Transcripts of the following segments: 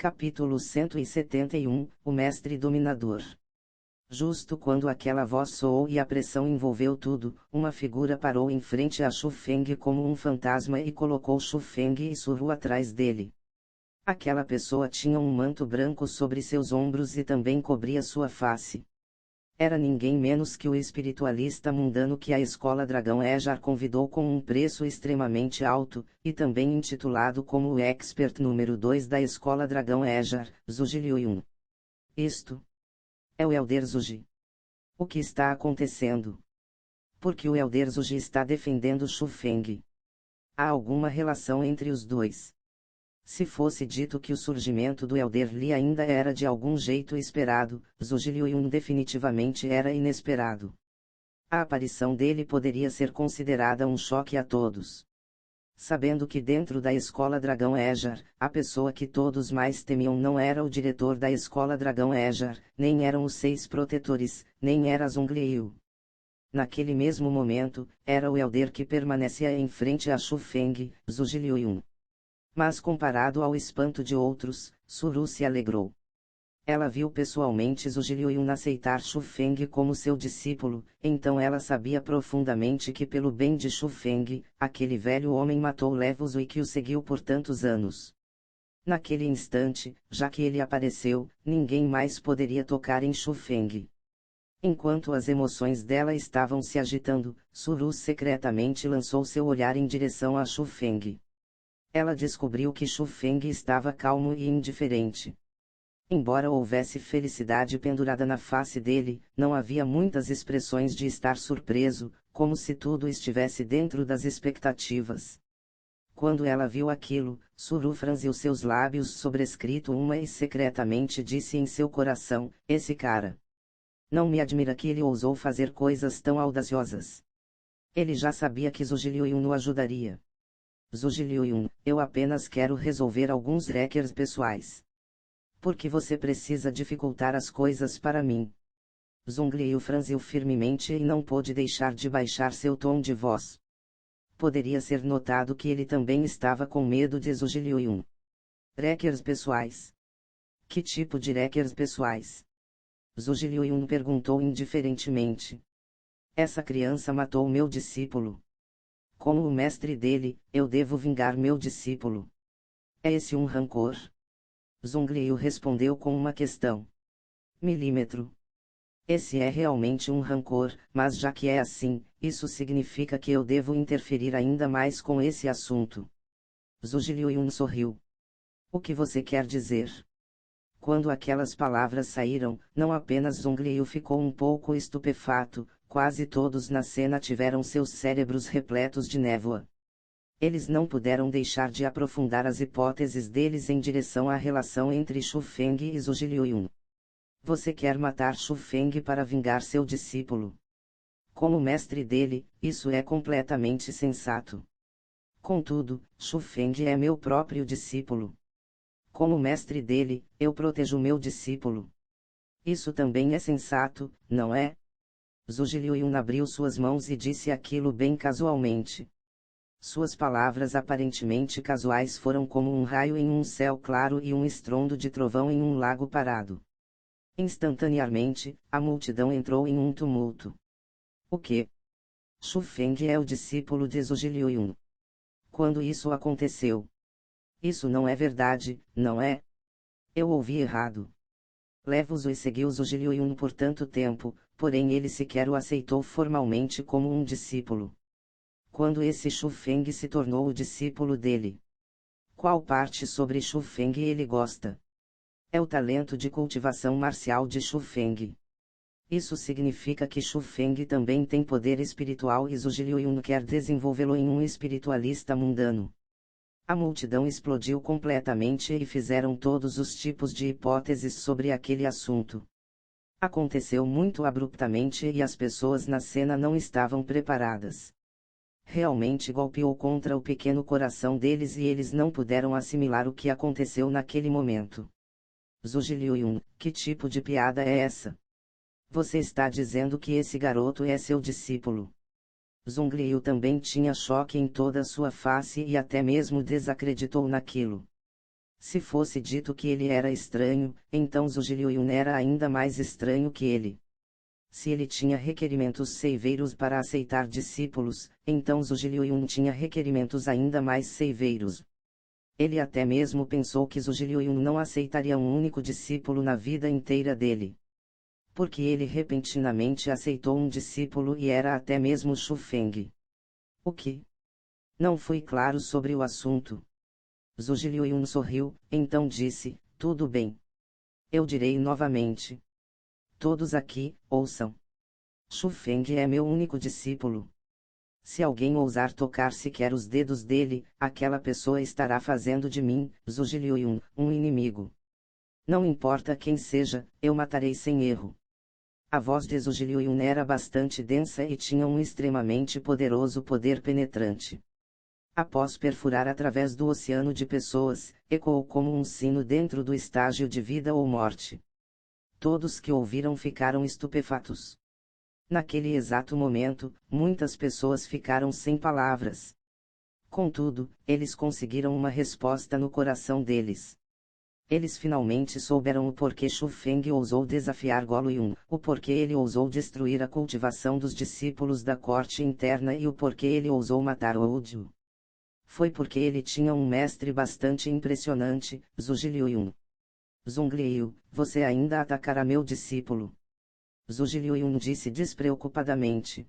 Capítulo 171, O Mestre Dominador. Justo quando aquela voz soou e a pressão envolveu tudo, uma figura parou em frente a Shu Feng como um fantasma e colocou Shu Feng e Suru atrás dele. Aquela pessoa tinha um manto branco sobre seus ombros e também cobria sua face. Era ninguém menos que o espiritualista mundano que a Escola Dragão Ejar convidou com um preço extremamente alto, e também intitulado como o Expert número 2 da Escola Dragão Ejar, Zuji Liuyun. Isto é o Elder Zuji. O que está acontecendo? Por que o Elder Zuji está defendendo Shu Feng? Há alguma relação entre os dois? Se fosse dito que o surgimento do Elder Li ainda era de algum jeito esperado, Zuji Liuyun definitivamente era inesperado. A aparição dele poderia ser considerada um choque a todos. Sabendo que dentro da Escola Dragão Ejar, a pessoa que todos mais temiam não era o diretor da Escola Dragão Ejar, nem eram os 6 protetores, nem era Zhong Liu. Naquele mesmo momento, era o Elder que permanecia em frente a Shu Feng, Zuji Liuyun. Mas comparado ao espanto de outros, Suru se alegrou. Ela viu pessoalmente Zuji Liuyun aceitar Shu Feng como seu discípulo, então ela sabia profundamente que pelo bem de Shu Feng, aquele velho homem matou Levu Zui que o seguiu por tantos anos. Naquele instante, já que ele apareceu, ninguém mais poderia tocar em Shu Feng. Enquanto as emoções dela estavam se agitando, Suru secretamente lançou seu olhar em direção a Shu Feng. Ela descobriu que Shu Feng estava calmo e indiferente. Embora houvesse felicidade pendurada na face dele, não havia muitas expressões de estar surpreso, como se tudo estivesse dentro das expectativas. Quando ela viu aquilo, Suru franziu seus lábios sobrescrito uma e secretamente disse em seu coração: esse cara. Não me admira que ele ousou fazer coisas tão audaciosas. Ele já sabia que Zuji Liuyun o ajudaria. Zuji Liuyun, eu apenas quero resolver alguns requers pessoais. Por que você precisa dificultar as coisas para mim? Zhong Liu franziu firmemente e não pôde deixar de baixar seu tom de voz. Poderia ser notado que ele também estava com medo de Zuji Liuyun. Requers pessoais? Que tipo de requers pessoais? Zuji Liuyun perguntou indiferentemente. Essa criança matou meu discípulo. Como o mestre dele, eu devo vingar meu discípulo. É esse um rancor? Zhong Liu respondeu com uma questão. Milímetro. Esse é realmente um rancor, mas já que é assim, isso significa que eu devo interferir ainda mais com esse assunto. Zuji Liuyun sorriu. O que você quer dizer? Quando aquelas palavras saíram, não apenas Zhong Liu ficou um pouco estupefato, quase todos na cena tiveram seus cérebros repletos de névoa. Eles não puderam deixar de aprofundar as hipóteses deles em direção à relação entre Shu Feng e Zuji Liuyun. Você quer matar Shu Feng para vingar seu discípulo? Como mestre dele, isso é completamente sensato. Contudo, Shu Feng é meu próprio discípulo. Como mestre dele, eu protejo meu discípulo. Isso também é sensato, não é? Zuji Liuyun abriu suas mãos e disse aquilo bem casualmente. Suas palavras aparentemente casuais foram como um raio em um céu claro e um estrondo de trovão em um lago parado. Instantaneamente, a multidão entrou em um tumulto. O que? Shu Feng é o discípulo de Zuji Liuyun. Quando isso aconteceu? Isso não é verdade, não é? Eu ouvi errado. Levu Zui seguiu Zuji Liuyun por tanto tempo, porém ele sequer o aceitou formalmente como um discípulo. Quando esse Shu Feng se tornou o discípulo dele? Qual parte sobre Shu Feng ele gosta? É o talento de cultivação marcial de Shu Feng. Isso significa que Shu Feng também tem poder espiritual e Zuji Liuyun quer desenvolvê-lo em um espiritualista mundano. A multidão explodiu completamente e fizeram todos os tipos de hipóteses sobre aquele assunto. Aconteceu muito abruptamente e as pessoas na cena não estavam preparadas. Realmente golpeou contra o pequeno coração deles e eles não puderam assimilar o que aconteceu naquele momento. Zuji Liuyun, que tipo de piada é essa? Você está dizendo que esse garoto é seu discípulo? Zhong Liu também tinha choque em toda sua face e até mesmo desacreditou naquilo. Se fosse dito que ele era estranho, então Zhuge Liuyun era ainda mais estranho que ele. Se ele tinha requerimentos severos para aceitar discípulos, então Zhuge Liuyun tinha requerimentos ainda mais severos. Ele até mesmo pensou que Zhuge Liuyun não aceitaria um único discípulo na vida inteira dele. Porque ele repentinamente aceitou um discípulo e era até mesmo Xu Feng. O que? Não fui claro sobre o assunto. Zhuge Liuyun sorriu, então disse, tudo bem. Eu direi novamente. Todos aqui, ouçam. Xu Feng é meu único discípulo. Se alguém ousar tocar sequer os dedos dele, aquela pessoa estará fazendo de mim, Zhuge Liuyun, um inimigo. Não importa quem seja, eu matarei sem erro. A voz de Zhuge Liuyun era bastante densa e tinha um extremamente poderoso poder penetrante. Após perfurar através do oceano de pessoas, ecoou como um sino dentro do estágio de vida ou morte. Todos que ouviram ficaram estupefatos. Naquele exato momento, muitas pessoas ficaram sem palavras. Contudo, eles conseguiram uma resposta no coração deles. Eles finalmente souberam o porquê Xu Feng ousou desafiar Golo Yun, o porquê ele ousou destruir a cultivação dos discípulos da corte interna e o porquê ele ousou matar Ouju. Foi porque ele tinha um mestre bastante impressionante, Zhuge Liuyun. Zhong Liu, você ainda atacará meu discípulo. Zhuge Liuyun disse despreocupadamente.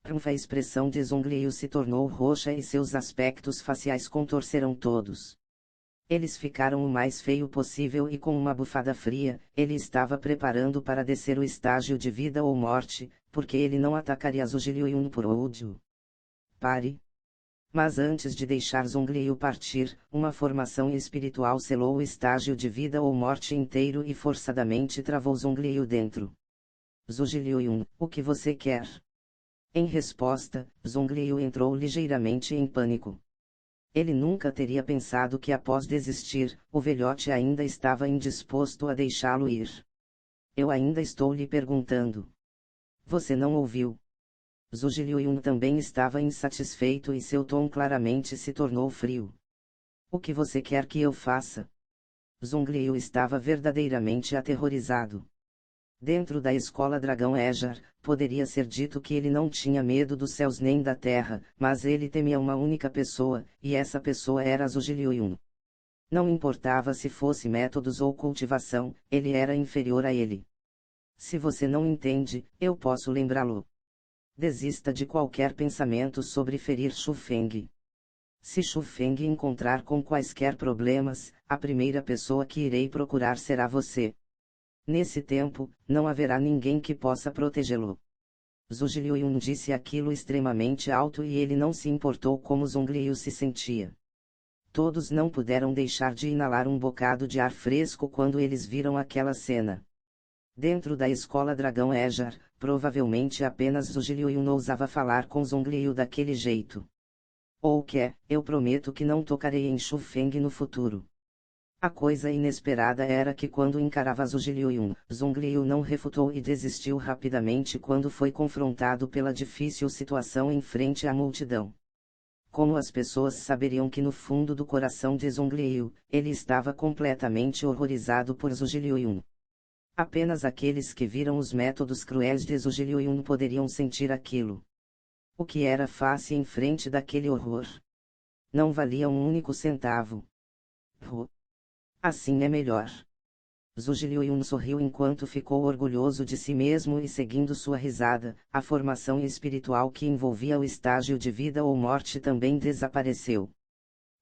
A expressão de Zhong Liu se tornou roxa e seus aspectos faciais contorceram todos. Eles ficaram o mais feio possível e com uma bufada fria, ele estava preparando para descer o estágio de vida ou morte, porque ele não atacaria Zhuge Liuyun por ódio. Pare. Mas antes de deixar Zhong Liu partir, uma formação espiritual selou o estágio de vida ou morte inteiro e forçadamente travou Zhong Liu dentro. Zhuge Liuyun, o que você quer? Em resposta, Zhong Liu entrou ligeiramente em pânico. Ele nunca teria pensado que após desistir, o velhote ainda estava indisposto a deixá-lo ir. Eu ainda estou lhe perguntando. Você não ouviu? Zhuge Liuyun também estava insatisfeito e seu tom claramente se tornou frio. O que você quer que eu faça? Zhong Liu estava verdadeiramente aterrorizado. Dentro da escola Dragão Ejar, poderia ser dito que ele não tinha medo dos céus nem da terra, mas ele temia uma única pessoa, e essa pessoa era Zhuge Liuyun. Não importava se fosse métodos ou cultivação, ele era inferior a ele. Se você não entende, eu posso lembrá-lo. Desista de qualquer pensamento sobre ferir Xu Feng. Se Xu Feng encontrar com quaisquer problemas, a primeira pessoa que irei procurar será você. Nesse tempo, não haverá ninguém que possa protegê-lo. Zhuge Liuyun disse aquilo extremamente alto e ele não se importou como Zhong Liu se sentia. Todos não puderam deixar de inalar um bocado de ar fresco quando eles viram aquela cena. Dentro da escola Dragão Ejar, provavelmente apenas Zhuge Liuyun ousava falar com Zhong Liu daquele jeito. Ou que, eu prometo que não tocarei em Xu Feng no futuro. A coisa inesperada era que quando encarava Zhuge Liuyun, Zhong Liu não refutou e desistiu rapidamente quando foi confrontado pela difícil situação em frente à multidão. Como as pessoas saberiam que no fundo do coração de Zhong Liu, ele estava completamente horrorizado por Zhuge Liuyun. Apenas aqueles que viram os métodos cruéis de Zhuge Liuyun poderiam sentir aquilo. O que era face em frente daquele horror? Não valia um único centavo. Assim é melhor. Zhuge Liuyun sorriu enquanto ficou orgulhoso de si mesmo e seguindo sua risada, a formação espiritual que envolvia o estágio de vida ou morte também desapareceu.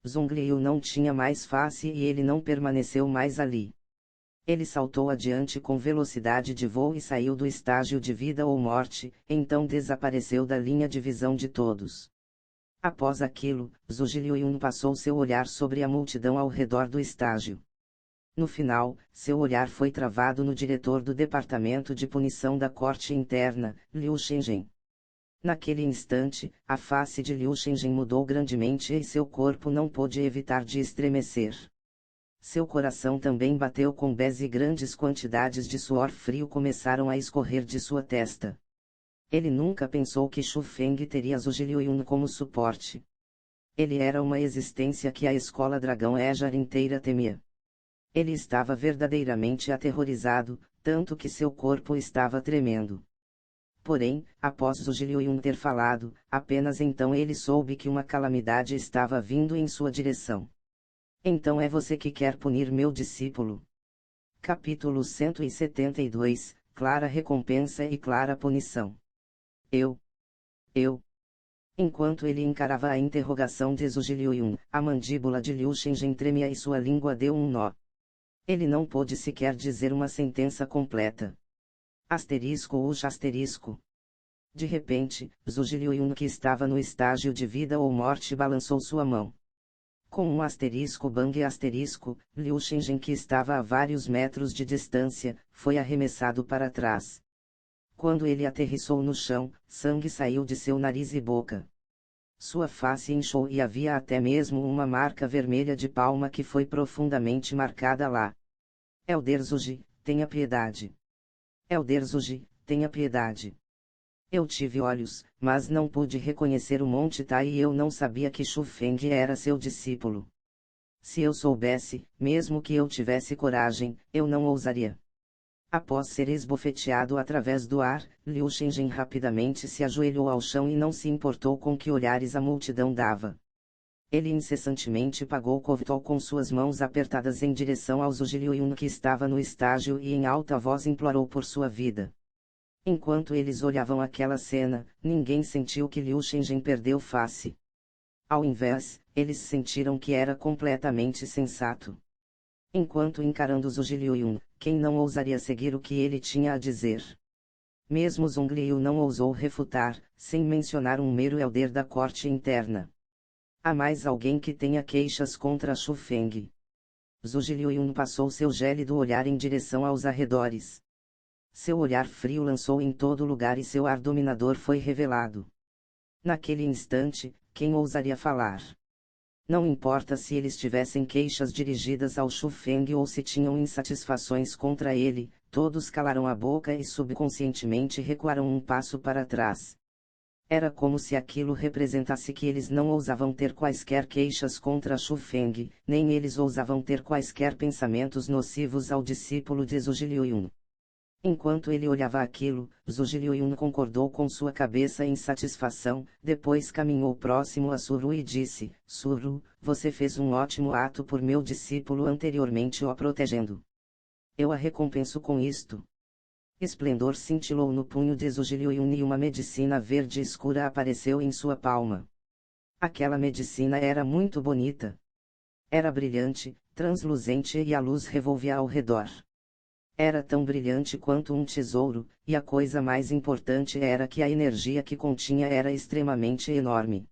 Zhong Liu não tinha mais face e ele não permaneceu mais ali. Ele saltou adiante com velocidade de voo e saiu do estágio de vida ou morte, então desapareceu da linha de visão de todos. Após aquilo, Zhuge Liuyun passou seu olhar sobre a multidão ao redor do estágio. No final, seu olhar foi travado no diretor do Departamento de Punição da Corte Interna, Liu Shenzhen. Naquele instante, a face de Liu Shenzhen mudou grandemente e seu corpo não pôde evitar de estremecer. Seu coração também bateu com bés e grandes quantidades de suor frio começaram a escorrer de sua testa. Ele nunca pensou que Xu Feng teria Zhuge Liuyun como suporte. Ele era uma existência que a escola Dragão Ejar inteira temia. Ele estava verdadeiramente aterrorizado, tanto que seu corpo estava tremendo. Porém, após Zhou ter falado, apenas então ele soube que uma calamidade estava vindo em sua direção. Então é você que quer punir meu discípulo. Capítulo 172, Clara recompensa e clara punição. Eu. Enquanto ele encarava a interrogação de Zhou Liuyun, a mandíbula de Liu Shenzhen tremia e sua língua deu um nó. Ele não pôde sequer dizer uma sentença completa. Asterisco. De repente, Zhou Liuyun, que estava no estágio de vida ou morte, balançou sua mão. Com um bang asterisco, Liu Shenzhen, que estava a vários metros de distância, foi arremessado para trás. Quando ele aterrissou no chão, sangue saiu de seu nariz e boca. Sua face inchou e havia até mesmo uma marca vermelha de palma que foi profundamente marcada lá. Elder Zhuge, tenha piedade. Elder Zhuge, tenha piedade. Eu tive olhos, mas não pude reconhecer o Monte Tai e eu não sabia que Shu Feng era seu discípulo. Se eu soubesse, mesmo que eu tivesse coragem, eu não ousaria. Após ser esbofeteado através do ar, Liu Shenzhen rapidamente se ajoelhou ao chão e não se importou com que olhares a multidão dava. Ele incessantemente pagou Kovtol com suas mãos apertadas em direção ao Zhou Liuyun, que estava no estágio, e em alta voz implorou por sua vida. Enquanto eles olhavam aquela cena, ninguém sentiu que Liu Shenzhen perdeu face. Ao invés, eles sentiram que era completamente sensato. Enquanto encarando Zhou Liuyun, quem não ousaria seguir o que ele tinha a dizer? Mesmo Zhong Liu não ousou refutar, sem mencionar um mero elder da corte interna. Há mais alguém que tenha queixas contra Shu Feng? Zhou Liuyun passou seu gélido olhar em direção aos arredores. Seu olhar frio lançou em todo lugar e seu ar dominador foi revelado. Naquele instante, quem ousaria falar? Não importa se eles tivessem queixas dirigidas ao Shu Feng ou se tinham insatisfações contra ele, todos calaram a boca e subconscientemente recuaram um passo para trás. Era como se aquilo representasse que eles não ousavam ter quaisquer queixas contra Shu Feng, nem eles ousavam ter quaisquer pensamentos nocivos ao discípulo de Zhou Liuyun. Enquanto ele olhava aquilo, Zhou Liuyun concordou com sua cabeça em satisfação, depois caminhou próximo a Suru e disse: Suru, você fez um ótimo ato por meu discípulo anteriormente o protegendo. Eu a recompenso com isto. Esplendor cintilou no punho de Zhou Liuyun e uma medicina verde escura apareceu em sua palma. Aquela medicina era muito bonita. Era brilhante, transluzente e a luz revolvia ao redor. Era tão brilhante quanto um tesouro, e a coisa mais importante era que a energia que continha era extremamente enorme.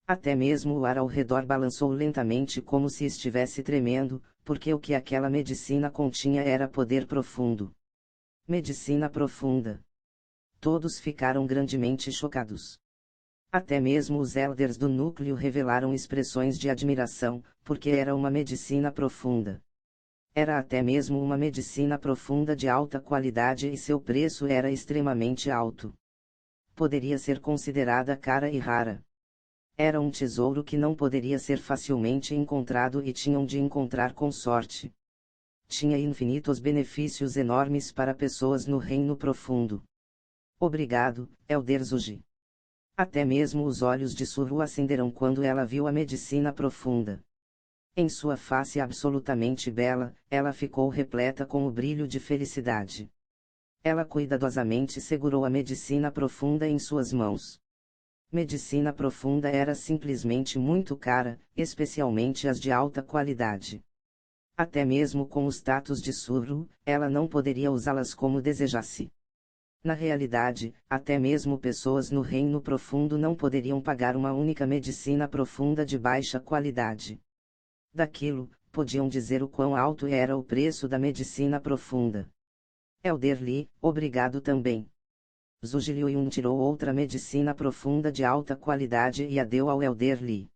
Até mesmo o ar ao redor balançou lentamente como se estivesse tremendo, porque o que aquela medicina continha era poder profundo. Medicina profunda. Todos ficaram grandemente chocados. Até mesmo os elders do núcleo revelaram expressões de admiração, porque era uma medicina profunda. Era até mesmo uma medicina profunda de alta qualidade e seu preço era extremamente alto. Poderia ser considerada cara e rara. Era um tesouro que não poderia ser facilmente encontrado e tinham de encontrar com sorte. Tinha infinitos benefícios enormes para pessoas no reino profundo. Obrigado, Elder Zhuge. Até mesmo os olhos de Suru acenderam quando ela viu a medicina profunda. Em sua face absolutamente bela, ela ficou repleta com o brilho de felicidade. Ela cuidadosamente segurou a medicina profunda em suas mãos. Medicina profunda era simplesmente muito cara, especialmente as de alta qualidade. Até mesmo com o status de Suru, ela não poderia usá-las como desejasse. Na realidade, até mesmo pessoas no reino profundo não poderiam pagar uma única medicina profunda de baixa qualidade. Daquilo, podiam dizer o quão alto era o preço da medicina profunda. Elder Li, obrigado também. Zhou Liuyun tirou outra medicina profunda de alta qualidade e a deu ao Elder Li.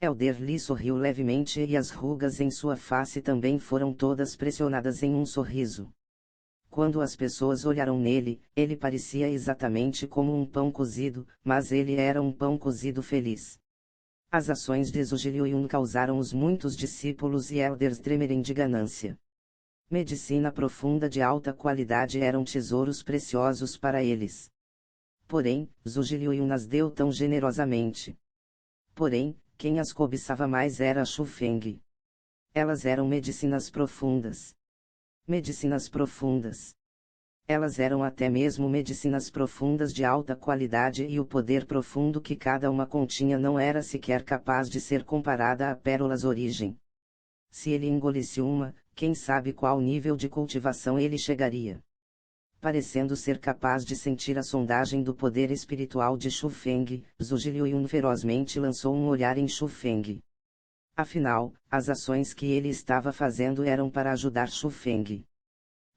Elder Li sorriu levemente e as rugas em sua face também foram todas pressionadas em um sorriso. Quando as pessoas olharam nele, ele parecia exatamente como um pão cozido, mas ele era um pão cozido feliz. As ações de Zhu Liuyun causaram os muitos discípulos e elders tremerem de ganância. Medicina profunda de alta qualidade eram tesouros preciosos para eles. Porém, Zhu Liuyun as deu tão generosamente. Porém, quem as cobiçava mais era Xu Feng. Elas eram medicinas profundas. Medicinas profundas. Elas eram até mesmo medicinas profundas de alta qualidade e o poder profundo que cada uma continha não era sequer capaz de ser comparada a pérolas origem. Se ele engolisse uma, quem sabe qual nível de cultivação ele chegaria. Parecendo ser capaz de sentir a sondagem do poder espiritual de Xu Feng, Zhu Liuyun ferozmente lançou um olhar em Xu Feng. Afinal, as ações que ele estava fazendo eram para ajudar Xu Feng.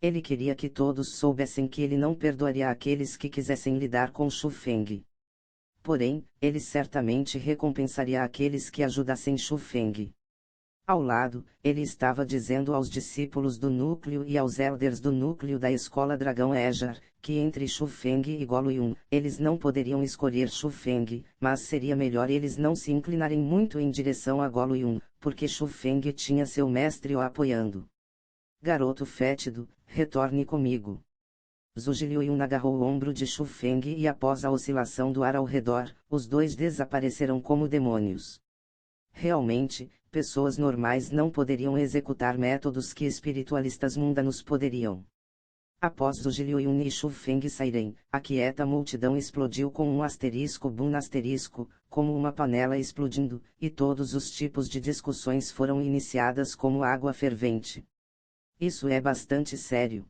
Ele queria que todos soubessem que ele não perdoaria aqueles que quisessem lidar com Xu Feng. Porém, ele certamente recompensaria aqueles que ajudassem Xu Feng. Ao lado, ele estava dizendo aos discípulos do núcleo e aos elders do núcleo da escola Dragão Ejar, que entre Xu Feng e Goluyun, eles não poderiam escolher Xu Feng, mas seria melhor eles não se inclinarem muito em direção a Goluyun, porque Xu Feng tinha seu mestre o apoiando. Garoto fétido, retorne comigo. Zhu Liuyun agarrou o ombro de Xu Feng e após a oscilação do ar ao redor, os dois desapareceram como demônios. Realmente, pessoas normais não poderiam executar métodos que espiritualistas mundanos poderiam. Após Zhu Liuyun e Xu Feng saírem, a quieta multidão explodiu com um asterisco bum asterisco, como uma panela explodindo, e todos os tipos de discussões foram iniciadas como água fervente. Isso é bastante sério.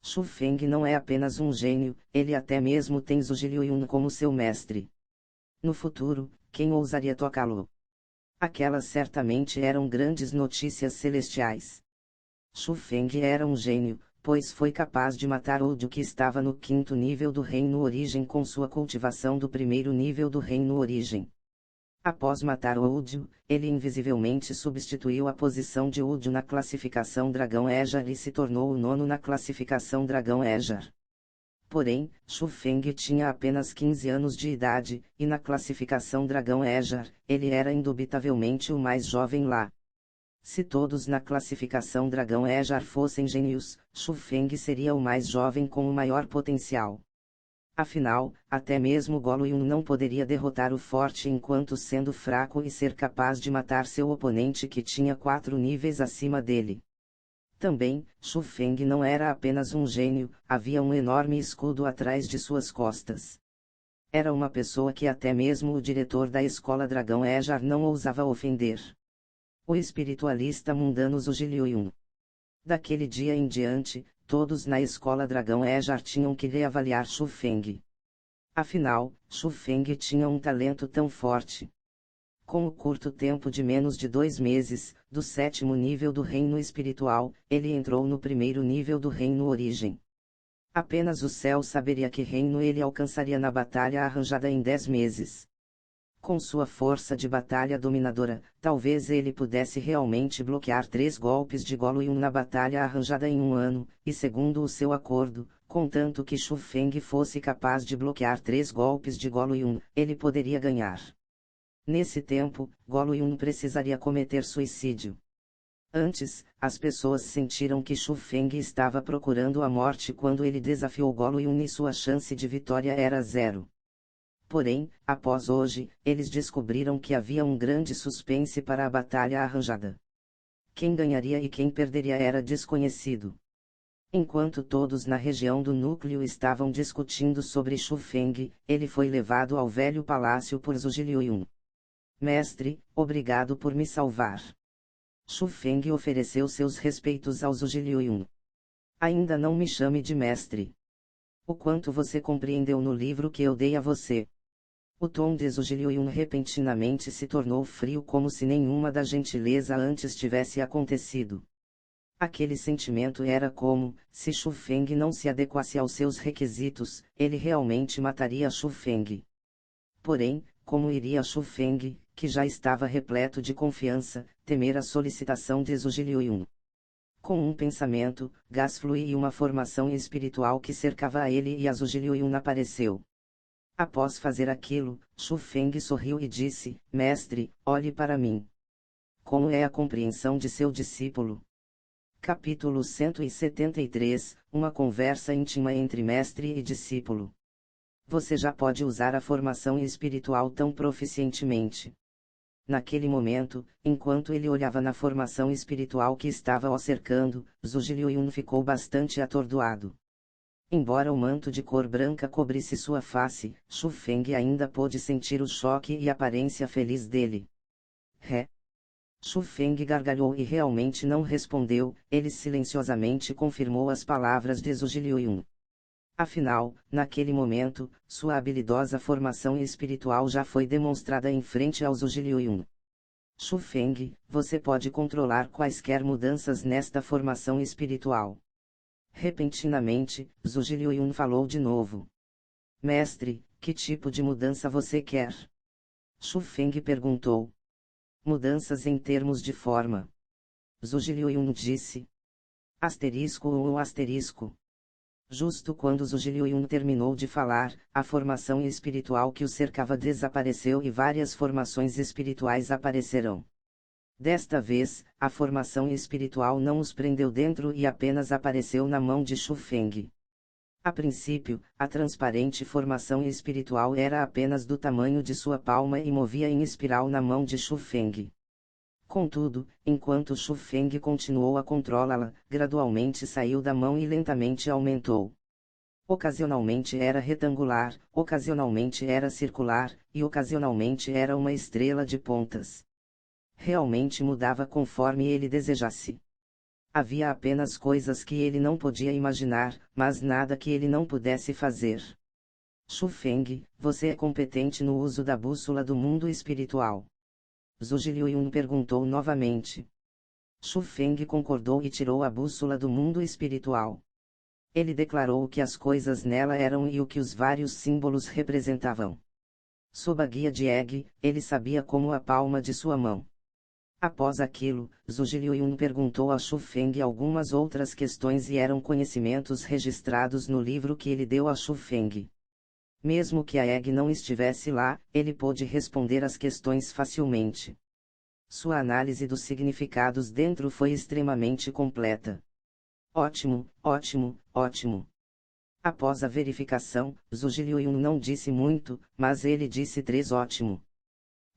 Xu Feng não é apenas um gênio, ele até mesmo tem Zhu Liuyun como seu mestre. No futuro, quem ousaria tocá-lo? Aquelas certamente eram grandes notícias celestiais. Xu Feng era um gênio, pois foi capaz de matar Odio que estava no 5º nível do Reino Origem com sua cultivação do 1º nível do Reino Origem. Após matar Odio, ele invisivelmente substituiu a posição de Odio na classificação Dragão Ejar e se tornou o 9º na classificação Dragão Ejar. Porém, Xu Feng tinha apenas 15 anos de idade, e na classificação Dragão Ejar, ele era indubitavelmente o mais jovem lá. Se todos na classificação Dragão Ejar fossem gênios, Xu Feng seria o mais jovem com o maior potencial. Afinal, até mesmo Goluyun não poderia derrotar o forte enquanto sendo fraco e ser capaz de matar seu oponente que tinha 4 níveis acima dele. Também, Xu Feng não era apenas um gênio, havia um enorme escudo atrás de suas costas. Era uma pessoa que até mesmo o diretor da escola Dragão Ejar não ousava ofender. O espiritualista mundano Zhu Liuyun. Daquele dia em diante, todos na escola Dragão Ejar tinham que reavaliar Xu Feng. Afinal, Xu Feng tinha um talento tão forte. Com o curto tempo de menos de 2 meses, do 7º nível do reino espiritual, ele entrou no 1º nível do reino origem. Apenas o céu saberia que reino ele alcançaria na batalha arranjada em 10 meses. Com sua força de batalha dominadora, talvez ele pudesse realmente bloquear 3 golpes de Goluyun na batalha arranjada em 1 ano, e segundo o seu acordo, contanto que Xu Feng fosse capaz de bloquear 3 golpes de Goluyun, ele poderia ganhar. Nesse tempo, Goluyun precisaria cometer suicídio. Antes, as pessoas sentiram que Xu Feng estava procurando a morte quando ele desafiou Goluyun e sua chance de vitória era 0. Porém, após hoje, eles descobriram que havia um grande suspense para a batalha arranjada. Quem ganharia e quem perderia era desconhecido. Enquanto todos na região do núcleo estavam discutindo sobre Xu Feng, ele foi levado ao velho palácio por Zhu Liuyun. Mestre, obrigado por me salvar. Xu Feng ofereceu seus respeitos ao Zhu Liuyun. Ainda não me chame de mestre. O quanto você compreendeu no livro que eu dei a você? O tom de Zhu Liuyun repentinamente se tornou frio como se nenhuma da gentileza antes tivesse acontecido. Aquele sentimento era como, se Xu Feng não se adequasse aos seus requisitos, ele realmente mataria Xu Feng. Porém, como iria Xu Feng, que já estava repleto de confiança, temer a solicitação de Zhu Liuyun? Com um pensamento, gás flui e uma formação espiritual que cercava a ele e a Zhu Liuyun apareceu. Após fazer aquilo, Shu Feng sorriu e disse: Mestre, olhe para mim. Como é a compreensão de seu discípulo? Capítulo 173, uma conversa íntima entre mestre e discípulo. Você já pode usar a formação espiritual tão proficientemente. Naquele momento, enquanto ele olhava na formação espiritual que estava o cercando, Zhuge Liuyun ficou bastante atordoado. Embora o manto de cor branca cobrisse sua face, Shu Feng ainda pôde sentir o choque e a aparência feliz dele. Shu Feng gargalhou e realmente não respondeu, ele silenciosamente confirmou as palavras de Zhuge Liuyun. Afinal, naquele momento, sua habilidosa formação espiritual já foi demonstrada em frente ao Zhuge Liuyun. Shu Feng, você pode controlar quaisquer mudanças nesta formação espiritual. Repentinamente, Zhuge Liuyun falou de novo. Mestre, que tipo de mudança você quer? Shu Feng perguntou. Mudanças em termos de forma. Zhuge Liuyun disse. Asterisco ou asterisco. Justo quando Zhuge Liuyun terminou de falar, a formação espiritual que o cercava desapareceu e várias formações espirituais aparecerão. Desta vez, a formação espiritual não os prendeu dentro e apenas apareceu na mão de Shu Feng. A princípio, a transparente formação espiritual era apenas do tamanho de sua palma e movia em espiral na mão de Shu Feng. Contudo, enquanto Shu Feng continuou a controlá-la, gradualmente saiu da mão e lentamente aumentou. Ocasionalmente era retangular, ocasionalmente era circular, e ocasionalmente era uma estrela de pontas. Realmente mudava conforme ele desejasse. Havia apenas coisas que ele não podia imaginar, mas nada que ele não pudesse fazer. Shu Feng, você é competente no uso da bússola do mundo espiritual? Zhuge Liuyun perguntou novamente. Shu Feng concordou e tirou a bússola do mundo espiritual. Ele declarou o que as coisas nela eram e o que os vários símbolos representavam. Sob a guia de Egg, ele sabia como a palma de sua mão. Após aquilo, Zhuge Liuyun perguntou a Shu Feng algumas outras questões e eram conhecimentos registrados no livro que ele deu a Shu Feng. Mesmo que a Egg não estivesse lá, ele pôde responder as questões facilmente. Sua análise dos significados dentro foi extremamente completa. Ótimo, ótimo, ótimo. Após a verificação, Zhuge Liuyun não disse muito, mas ele disse 3 ótimo.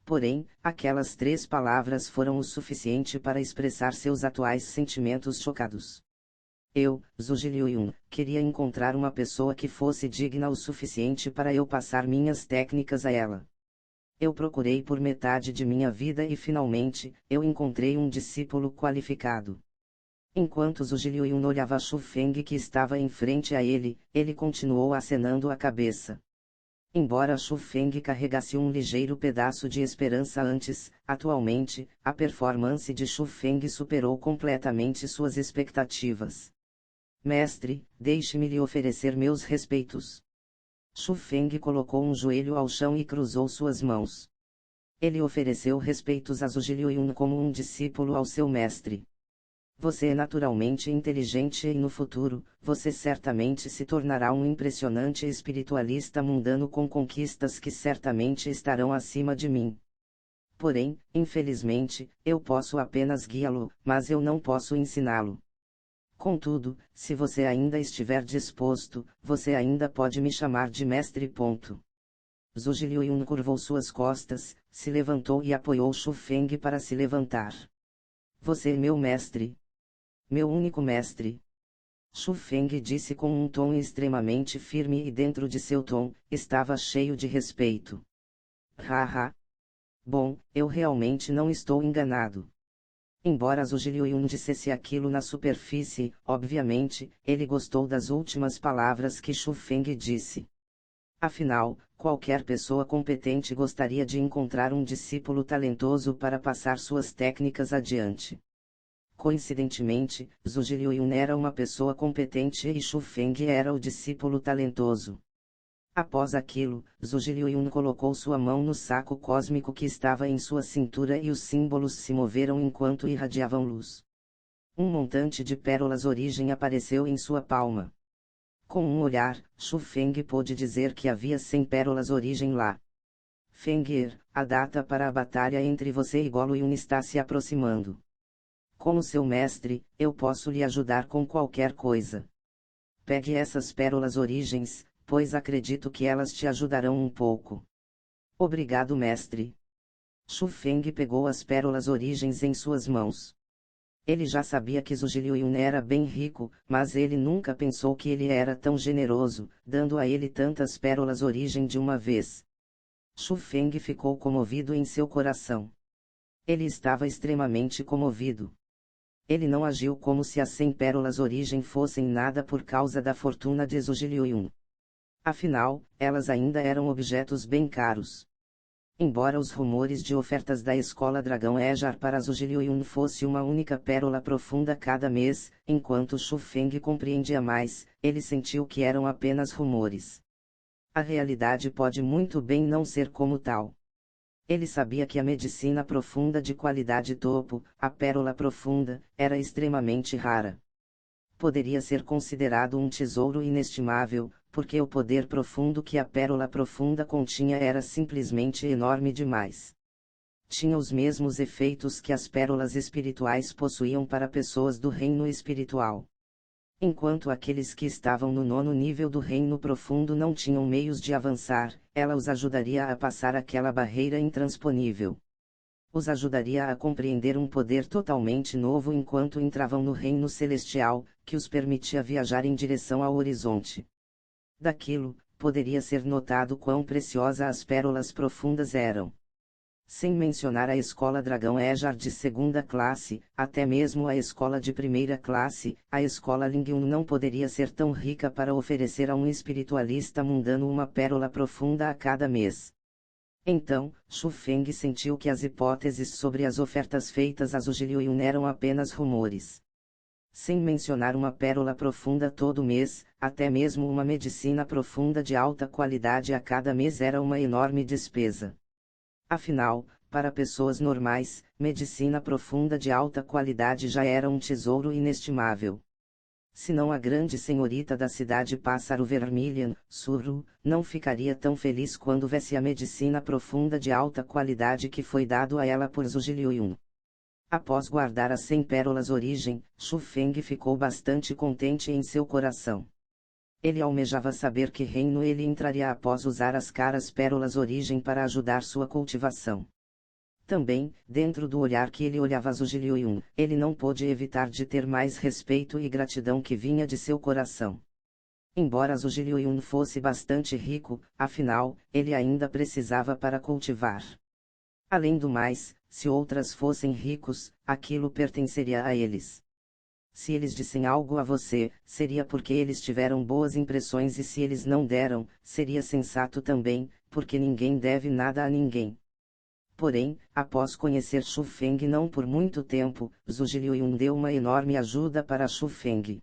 Porém, aquelas 3 palavras foram o suficiente para expressar seus atuais sentimentos chocados. Eu, Zhuge Liuyun, queria encontrar uma pessoa que fosse digna o suficiente para eu passar minhas técnicas a ela. Eu procurei por metade de minha vida e finalmente, eu encontrei um discípulo qualificado. Enquanto Zhuge Liuyun olhava Shu Feng que estava em frente a ele, ele continuou acenando a cabeça. Embora Shu Feng carregasse um ligeiro pedaço de esperança antes, atualmente, a performance de Shu Feng superou completamente suas expectativas. Mestre, deixe-me lhe oferecer meus respeitos. Shu Feng colocou um joelho ao chão e cruzou suas mãos. Ele ofereceu respeitos a Zhuge Liuyun como um discípulo ao seu mestre. Você é naturalmente inteligente e no futuro, você certamente se tornará um impressionante espiritualista mundano com conquistas que certamente estarão acima de mim. Porém, infelizmente, eu posso apenas guiá-lo, mas eu não posso ensiná-lo. Contudo, se você ainda estiver disposto, você ainda pode me chamar de mestre. Zhuge Liuyun curvou suas costas, se levantou e apoiou Shu Feng para se levantar. Você é meu mestre. Meu único mestre. Shu Feng disse com um tom extremamente firme e dentro de seu tom, estava cheio de respeito. Haha. Bom, eu realmente não estou enganado. Embora Zhuge Liuyun dissesse aquilo na superfície, obviamente, ele gostou das últimas palavras que Shu Feng disse. Afinal, qualquer pessoa competente gostaria de encontrar um discípulo talentoso para passar suas técnicas adiante. Coincidentemente, Zhuge Liuyun era uma pessoa competente e Shu Feng era o discípulo talentoso. Após aquilo, Zhuge Liuyun colocou sua mão no saco cósmico que estava em sua cintura e os símbolos se moveram enquanto irradiavam luz. Um montante de pérolas origem apareceu em sua palma. Com um olhar, Shu Feng pôde dizer que havia 100 pérolas origem lá. Fengir, a data para a batalha entre você e Gollum está se aproximando. Como seu mestre, eu posso lhe ajudar com qualquer coisa. Pegue essas pérolas origens, pois acredito que elas te ajudarão um pouco. Obrigado, mestre. Shu Feng pegou as pérolas origens em suas mãos. Ele já sabia que Zhuge Liuyun era bem rico, mas ele nunca pensou que ele era tão generoso, dando a ele tantas pérolas origem de uma vez. Shu Feng ficou comovido em seu coração. Ele estava extremamente comovido. Ele não agiu como se as 100 pérolas origem fossem nada por causa da fortuna de Zhuge Liuyun. Afinal, elas ainda eram objetos bem caros. Embora os rumores de ofertas da Escola Dragão Ejar para Zhuge Liuyun fosse uma única pérola profunda cada mês, enquanto Shu Feng compreendia mais, ele sentiu que eram apenas rumores. A realidade pode muito bem não ser como tal. Ele sabia que a medicina profunda de qualidade topo, a pérola profunda, era extremamente rara. Poderia ser considerado um tesouro inestimável, porque o poder profundo que a pérola profunda continha era simplesmente enorme demais. Tinha os mesmos efeitos que as pérolas espirituais possuíam para pessoas do reino espiritual. Enquanto aqueles que estavam no 9º nível do reino profundo não tinham meios de avançar, ela os ajudaria a passar aquela barreira intransponível. Os ajudaria a compreender um poder totalmente novo enquanto entravam no reino celestial, que os permitia viajar em direção ao horizonte. Daquilo, poderia ser notado quão preciosa as pérolas profundas eram. Sem mencionar a escola Dragão Ejar de 2ª classe, até mesmo a escola de 1ª classe, a escola Lingyun não poderia ser tão rica para oferecer a um espiritualista mundano uma pérola profunda a cada mês. Então, Shu Feng sentiu que as hipóteses sobre as ofertas feitas a Zhuge Liuyun eram apenas rumores. Sem mencionar uma pérola profunda todo mês, até mesmo uma medicina profunda de alta qualidade a cada mês era uma enorme despesa. Afinal, para pessoas normais, medicina profunda de alta qualidade já era um tesouro inestimável. Senão a grande senhorita da cidade Pássaro Vermilion, Suru, não ficaria tão feliz quando vesse a medicina profunda de alta qualidade que foi dado a ela por Zhuge Liuyun. Após guardar as 100 pérolas origem, Shu Feng ficou bastante contente em seu coração. Ele almejava saber que reino ele entraria após usar as caras pérolas origem para ajudar sua cultivação. Também, dentro do olhar que ele olhava Zhuge Liuyun, ele não pôde evitar de ter mais respeito e gratidão que vinha de seu coração. Embora Zhuge Liuyun fosse bastante rico, afinal, ele ainda precisava para cultivar. Além do mais, se outras fossem ricos, aquilo pertenceria a eles. Se eles dissem algo a você, seria porque eles tiveram boas impressões e se eles não deram, seria sensato também, porque ninguém deve nada a ninguém. Porém, após conhecer Shu Feng não por muito tempo, Zhuge Liuyun deu uma enorme ajuda para Shu Feng.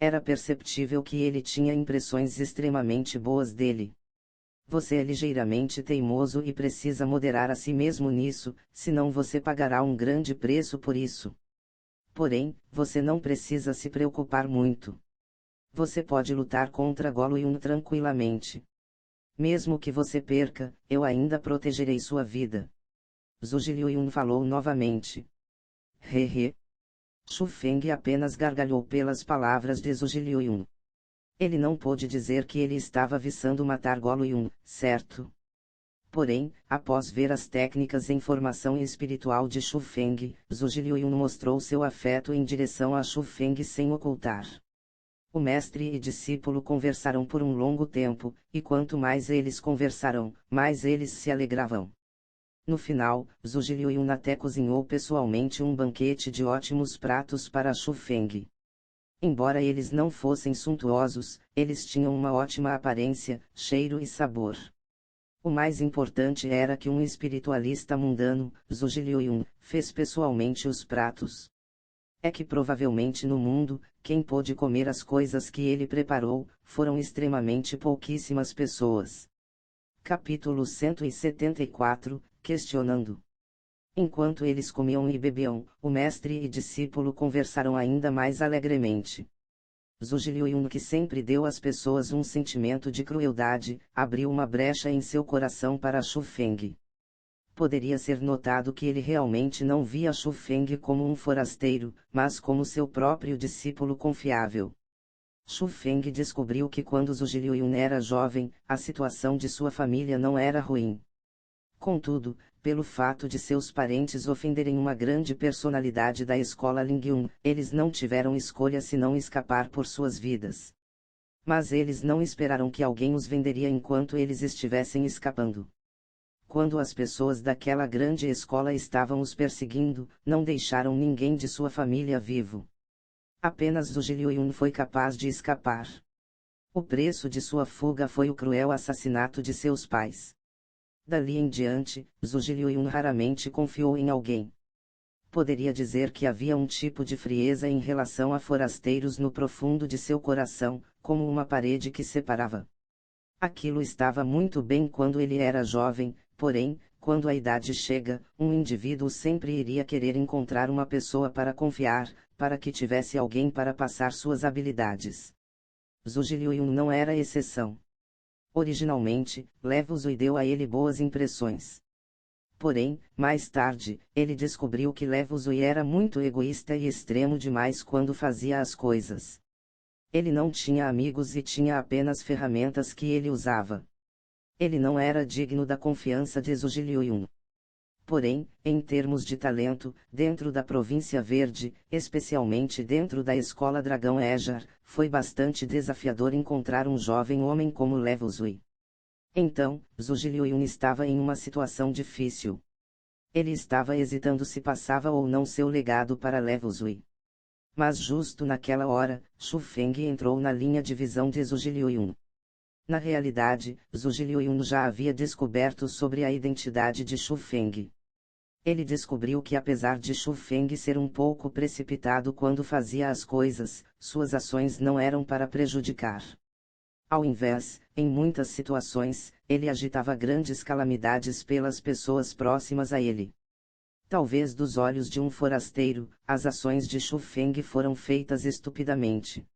Era perceptível que ele tinha impressões extremamente boas dele. Você é ligeiramente teimoso e precisa moderar a si mesmo nisso, senão você pagará um grande preço por isso. Porém, você não precisa se preocupar muito. Você pode lutar contra Gollum tranquilamente. Mesmo que você perca, eu ainda protegerei sua vida. Zhuge Liuyun falou novamente. Hehe. Shu Feng apenas gargalhou pelas palavras de Zhuge Liuyun. Ele não pôde dizer que ele estava visando matar Gollum, certo? Porém, após ver as técnicas em formação espiritual de Shu Feng, Zhuge Liuyun mostrou seu afeto em direção a Shu Feng sem ocultar. O mestre e discípulo conversaram por um longo tempo, e quanto mais eles conversaram, mais eles se alegravam. No final, Zhuge Liuyun até cozinhou pessoalmente um banquete de ótimos pratos para Shu Feng. Embora eles não fossem suntuosos, eles tinham uma ótima aparência, cheiro e sabor. O mais importante era que um espiritualista mundano, Zhuge Liuyun, fez pessoalmente os pratos. É que provavelmente no mundo, quem pôde comer as coisas que ele preparou, foram extremamente pouquíssimas pessoas. Capítulo 174, Questionando. Enquanto eles comiam e bebiam, o mestre e discípulo conversaram ainda mais alegremente. Zhu Liuyun, que sempre deu às pessoas um sentimento de crueldade, abriu uma brecha em seu coração para Xu Feng. Poderia ser notado que ele realmente não via Xu Feng como um forasteiro, mas como seu próprio discípulo confiável. Xu Feng descobriu que quando Zhu Liuyun era jovem, a situação de sua família não era ruim. Contudo, pelo fato de seus parentes ofenderem uma grande personalidade da escola Lingyun, eles não tiveram escolha senão escapar por suas vidas. Mas eles não esperaram que alguém os venderia enquanto eles estivessem escapando. Quando as pessoas daquela grande escola estavam os perseguindo, não deixaram ninguém de sua família vivo. Apenas Zhu Liuyun foi capaz de escapar. O preço de sua fuga foi o cruel assassinato de seus pais. Dali em diante, Zhu Liuyun raramente confiou em alguém. Poderia dizer que havia um tipo de frieza em relação a forasteiros no profundo de seu coração, como uma parede que separava. Aquilo estava muito bem quando ele era jovem, porém, quando a idade chega, um indivíduo sempre iria querer encontrar uma pessoa para confiar, para que tivesse alguém para passar suas habilidades. Zhu Liuyun não era exceção. Originalmente, Levu Zui deu a ele boas impressões. Porém, mais tarde, ele descobriu que Levu Zui era muito egoísta e extremo demais quando fazia as coisas. Ele não tinha amigos e tinha apenas ferramentas que ele usava. Ele não era digno da confiança de Zhu Liuyun. Porém, em termos de talento, dentro da Província Verde, especialmente dentro da Escola Dragão Ejar, foi bastante desafiador encontrar um jovem homem como Levu Zui. Então, Zhu Liuyun estava em uma situação difícil. Ele estava hesitando se passava ou não seu legado para Levu Zui. Mas justo naquela hora, Xu Feng entrou na linha de visão de Zhu Liuyun. Na realidade, Zhu Liuyun já havia descoberto sobre a identidade de Xu Feng. Ele descobriu que apesar de Xu Feng ser um pouco precipitado quando fazia as coisas, suas ações não eram para prejudicar. Ao invés, em muitas situações, ele agitava grandes calamidades pelas pessoas próximas a ele. Talvez dos olhos de um forasteiro, as ações de Xu Feng foram feitas estupidamente.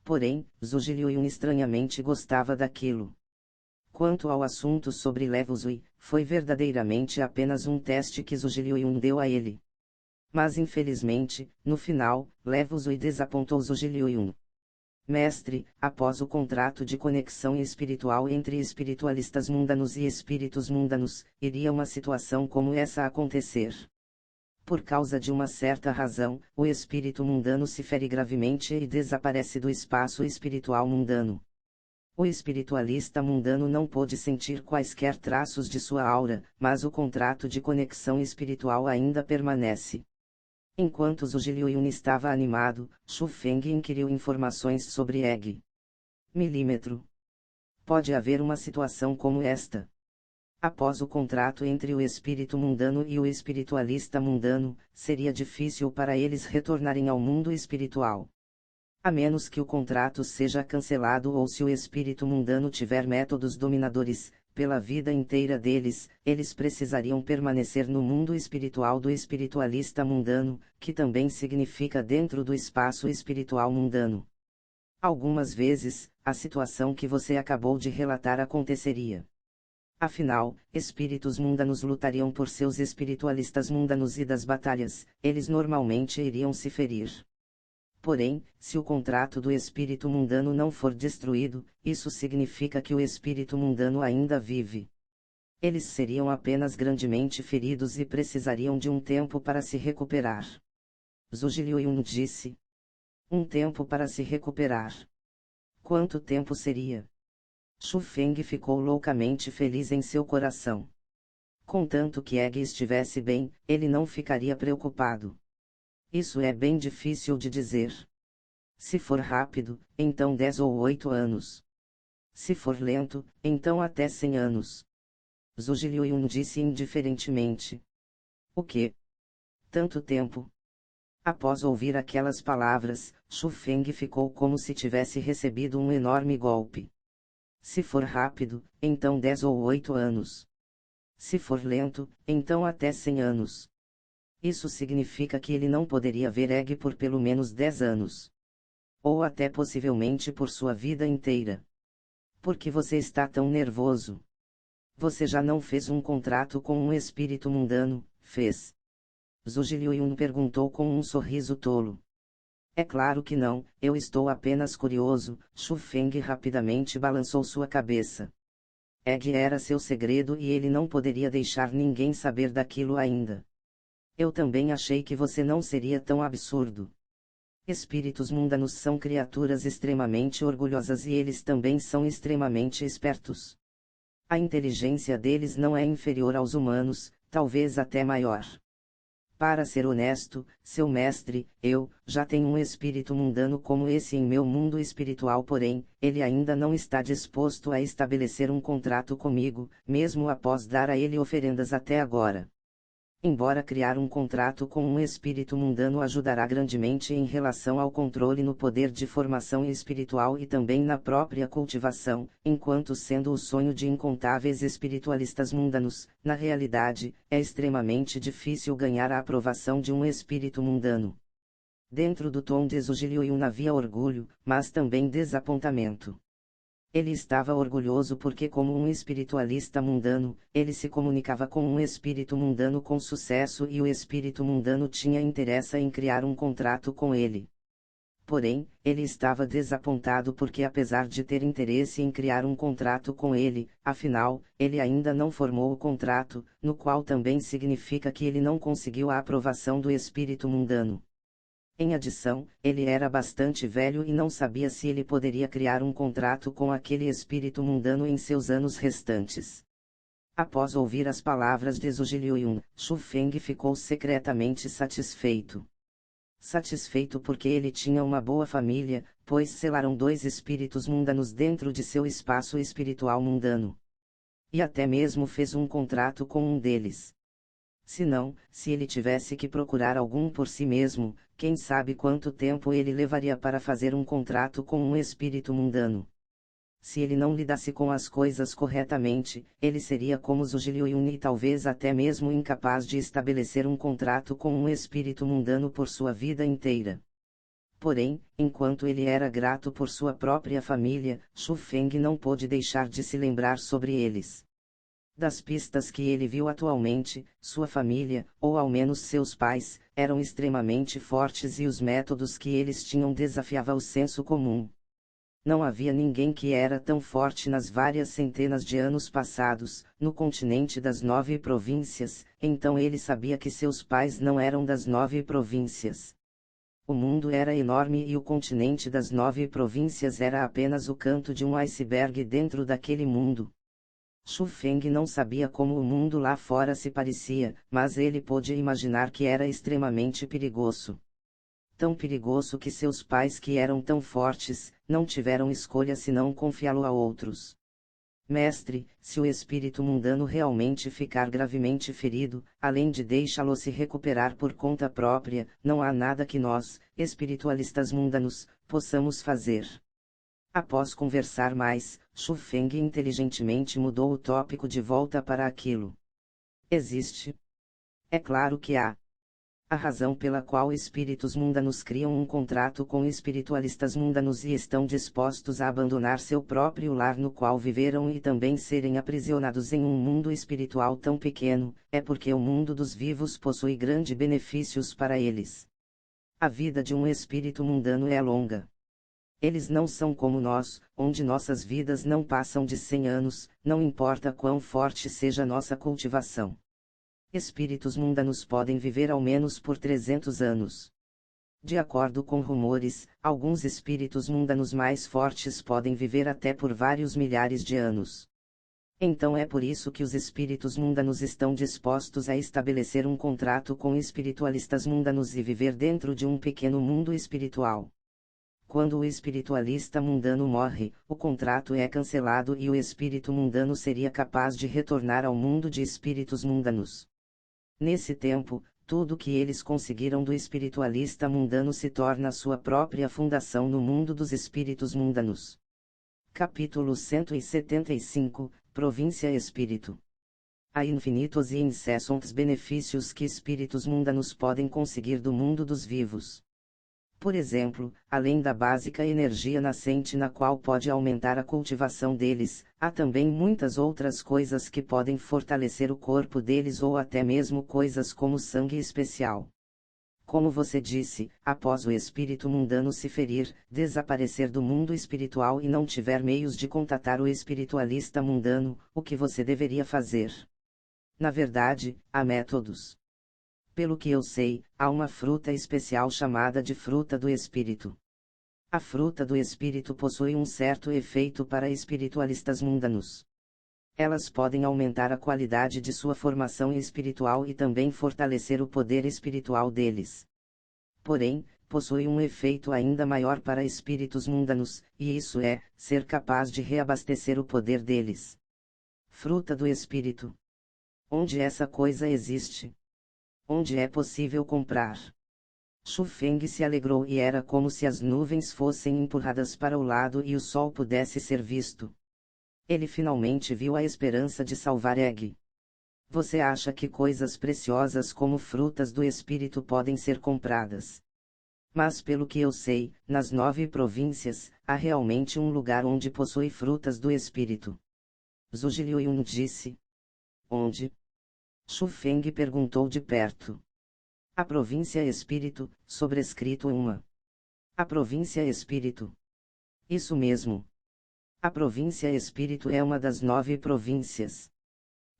Porém, Zhu Liuyun estranhamente gostava daquilo. Quanto ao assunto sobre Levu Zui, foi verdadeiramente apenas um teste que Zhu Liuyun deu a ele. Mas infelizmente, no final, Levu Zui desapontou Zhu Liuyun. Mestre, após o contrato de conexão espiritual entre espiritualistas mundanos e espíritos mundanos, iria uma situação como essa acontecer. Por causa de uma certa razão, o espírito mundano se fere gravemente e desaparece do espaço espiritual mundano. O espiritualista mundano não pôde sentir quaisquer traços de sua aura, mas o contrato de conexão espiritual ainda permanece. Enquanto Zhu Liuyun estava animado, Xu Feng inquiriu informações sobre Egg. Milímetro. Pode haver uma situação como esta. Após o contrato entre o espírito mundano e o espiritualista mundano, seria difícil para eles retornarem ao mundo espiritual. A menos que o contrato seja cancelado ou se o espírito mundano tiver métodos dominadores, pela vida inteira deles, eles precisariam permanecer no mundo espiritual do espiritualista mundano, que também significa dentro do espaço espiritual mundano. Algumas vezes, a situação que você acabou de relatar aconteceria. Afinal, espíritos mundanos lutariam por seus espiritualistas mundanos e das batalhas, eles normalmente iriam se ferir. Porém, se o contrato do espírito mundano não for destruído, isso significa que o espírito mundano ainda vive. Eles seriam apenas grandemente feridos e precisariam de um tempo para se recuperar. Zhu Liuyun disse. Um tempo para se recuperar. Quanto tempo seria? Xu Feng ficou loucamente feliz em seu coração. Contanto que Egg estivesse bem, ele não ficaria preocupado. Isso é bem difícil de dizer. Se for rápido, então 10 ou 8 anos. Se for lento, então até 100 anos. Zhu Liuyun disse indiferentemente. O quê? Tanto tempo? Após ouvir aquelas palavras, Xu Feng ficou como se tivesse recebido um enorme golpe. Se for rápido, então 10 ou 8 anos. Se for lento, então até 100 anos. Isso significa que ele não poderia ver Egg por pelo menos 10 anos. ou até possivelmente por sua vida inteira. Por que você está tão nervoso? Você já não fez um contrato com um espírito mundano, fez? Zhuge Liuyun perguntou com um sorriso tolo. É claro que não, eu estou apenas curioso. Shu Feng rapidamente balançou sua cabeça. Era seu segredo e ele não poderia deixar ninguém saber daquilo ainda. Eu também achei que você não seria tão absurdo. Espíritos mundanos são criaturas extremamente orgulhosas e eles também são extremamente espertos. A inteligência deles não é inferior aos humanos, talvez até maior. Para ser honesto, seu mestre, eu já tenho um espírito mundano como esse em meu mundo espiritual, porém, ele ainda não está disposto a estabelecer um contrato comigo, mesmo após dar a ele oferendas até agora. Embora criar um contrato com um espírito mundano ajudará grandemente em relação ao controle no poder de formação espiritual e também na própria cultivação, enquanto sendo o sonho de incontáveis espiritualistas mundanos, na realidade, é extremamente difícil ganhar a aprovação de um espírito mundano. Dentro do tom de Zhuge Liuyun havia orgulho, mas também desapontamento. Ele estava orgulhoso porque, como um espiritualista mundano, ele se comunicava com um espírito mundano com sucesso e o espírito mundano tinha interesse em criar um contrato com ele. Porém, ele estava desapontado porque, apesar de ter interesse em criar um contrato com ele, afinal, ele ainda não formou o contrato, no qual também significa que ele não conseguiu a aprovação do espírito mundano. Em adição, ele era bastante velho e não sabia se ele poderia criar um contrato com aquele espírito mundano em seus anos restantes. Após ouvir as palavras de Zhuge Liuyun, Shu Feng ficou secretamente satisfeito. Satisfeito porque ele tinha uma boa família, pois selaram 2 espíritos mundanos dentro de seu espaço espiritual mundano. E até mesmo fez um contrato com um deles. Se não, se ele tivesse que procurar algum por si mesmo, quem sabe quanto tempo ele levaria para fazer um contrato com um espírito mundano. Se ele não lidasse com as coisas corretamente, ele seria como Zhuge Liuyun e talvez até mesmo incapaz de estabelecer um contrato com um espírito mundano por sua vida inteira. Porém, enquanto ele era grato por sua própria família, Shu Feng não pôde deixar de se lembrar sobre eles. Das pistas que ele viu atualmente, sua família, ou ao menos seus pais, eram extremamente fortes e os métodos que eles tinham desafiavam o senso comum. Não havia ninguém que era tão forte nas várias centenas de anos passados, no continente das 9 províncias, então ele sabia que seus pais não eram das 9 províncias. O mundo era enorme e o continente das 9 províncias era apenas o canto de um iceberg dentro daquele mundo. Shu Feng não sabia como o mundo lá fora se parecia, mas ele pôde imaginar que era extremamente perigoso. Tão perigoso que seus pais, que eram tão fortes, não tiveram escolha senão confiá-lo a outros. Mestre, se o espírito mundano realmente ficar gravemente ferido, além de deixá-lo se recuperar por conta própria, não há nada que nós, espiritualistas mundanos, possamos fazer. Após conversar mais, Shu Feng inteligentemente mudou o tópico de volta para aquilo. Existe? É claro que há. A razão pela qual espíritos mundanos criam um contrato com espiritualistas mundanos e estão dispostos a abandonar seu próprio lar no qual viveram e também serem aprisionados em um mundo espiritual tão pequeno, é porque o mundo dos vivos possui grandes benefícios para eles. A vida de um espírito mundano é longa. Eles não são como nós, onde nossas vidas não passam de 100 anos, não importa quão forte seja nossa cultivação. Espíritos mundanos podem viver ao menos por 300 anos. De acordo com rumores, alguns espíritos mundanos mais fortes podem viver até por vários milhares de anos. Então é por isso que os espíritos mundanos estão dispostos a estabelecer um contrato com espiritualistas mundanos e viver dentro de um pequeno mundo espiritual. Quando o espiritualista mundano morre, o contrato é cancelado e o espírito mundano seria capaz de retornar ao mundo de espíritos mundanos. Nesse tempo, tudo que eles conseguiram do espiritualista mundano se torna sua própria fundação no mundo dos espíritos mundanos. Capítulo 175, Província Espírito. Há infinitos e incessantes benefícios que espíritos mundanos podem conseguir do mundo dos vivos. Por exemplo, além da básica energia nascente na qual pode aumentar a cultivação deles, há também muitas outras coisas que podem fortalecer o corpo deles ou até mesmo coisas como sangue especial. Como você disse, após o espírito mundano se ferir, desaparecer do mundo espiritual e não tiver meios de contatar o espiritualista mundano, o que você deveria fazer? Na verdade, há métodos. Pelo que eu sei, há uma fruta especial chamada de fruta do espírito. A fruta do espírito possui um certo efeito para espiritualistas mundanos. Elas podem aumentar a qualidade de sua formação espiritual e também fortalecer o poder espiritual deles. Porém, possui um efeito ainda maior para espíritos mundanos, e isso é, ser capaz de reabastecer o poder deles. Fruta do espírito. Onde essa coisa existe? Onde é possível comprar? Xu Feng se alegrou e era como se as nuvens fossem empurradas para o lado e o sol pudesse ser visto. Ele finalmente viu a esperança de salvar Egg. Você acha que coisas preciosas como frutas do espírito podem ser compradas? Mas pelo que eu sei, nas 9 províncias, há realmente um lugar onde possui frutas do espírito. Zhu Liuyun disse. Onde? Xu Feng perguntou de perto. A província Espírito, sobrescrito uma. A província Espírito. Isso mesmo. A província Espírito é uma das 9 províncias.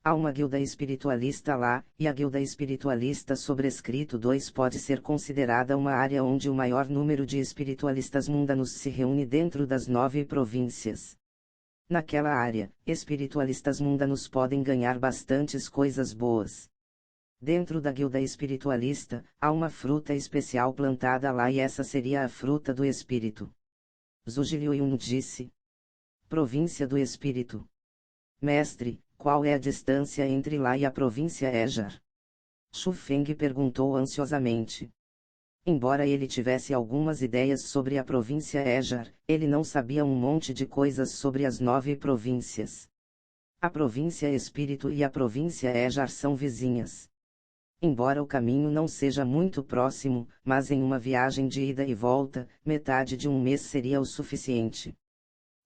Há uma guilda espiritualista lá, e a guilda espiritualista sobrescrito 2 pode ser considerada uma área onde o maior número de espiritualistas mundanos se reúne dentro das 9 províncias. Naquela área, espiritualistas mundanos podem ganhar bastantes coisas boas. Dentro da guilda espiritualista, há uma fruta especial plantada lá e essa seria a fruta do espírito. Zhu Liuyun disse. Província do espírito. Mestre, qual é a distância entre lá e a província Ejar? Xu Feng perguntou ansiosamente. Embora ele tivesse algumas ideias sobre a província Ejar, ele não sabia um monte de coisas sobre as 9 províncias. A província Espírito e a província Ejar são vizinhas. Embora o caminho não seja muito próximo, mas em uma viagem de ida e volta, metade de um mês seria o suficiente.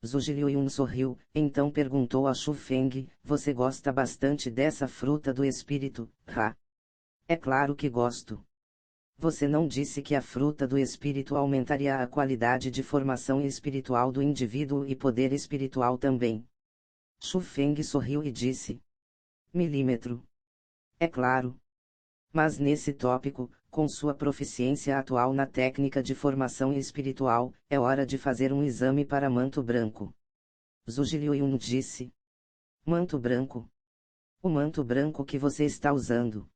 Zhu Liuyun sorriu, então perguntou a Xu Feng, você gosta bastante dessa fruta do espírito, ha? É claro que gosto. Você não disse que a fruta do espírito aumentaria a qualidade de formação espiritual do indivíduo e poder espiritual também? Xu Feng sorriu e disse. Milímetro. É claro. Mas nesse tópico, com sua proficiência atual na técnica de formação espiritual, é hora de fazer um exame para manto branco. Zhu Liuyun disse. Manto branco? O manto branco que você está usando.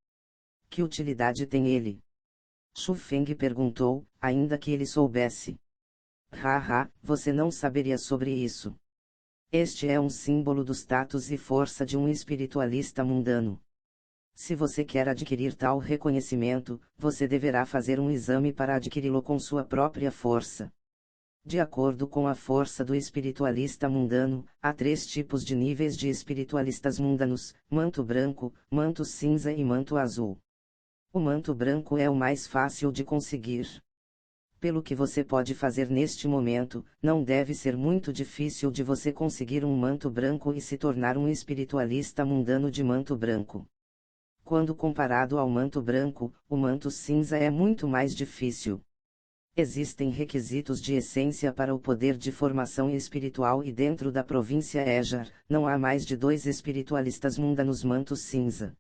Que utilidade tem ele? Xu Feng perguntou, ainda que ele soubesse. Haha, você não saberia sobre isso. Este é um símbolo do status e força de um espiritualista mundano. Se você quer adquirir tal reconhecimento, você deverá fazer um exame para adquiri-lo com sua própria força. De acordo com a força do espiritualista mundano, há 3 tipos de níveis de espiritualistas mundanos: manto branco, manto cinza e manto azul. O manto branco é o mais fácil de conseguir. Pelo que você pode fazer neste momento, não deve ser muito difícil de você conseguir um manto branco e se tornar um espiritualista mundano de manto branco. Quando comparado ao manto branco, o manto cinza é muito mais difícil. Existem requisitos de essência para o poder de formação espiritual e dentro da província Ejar, não há mais de 2 espiritualistas mundanos manto cinza.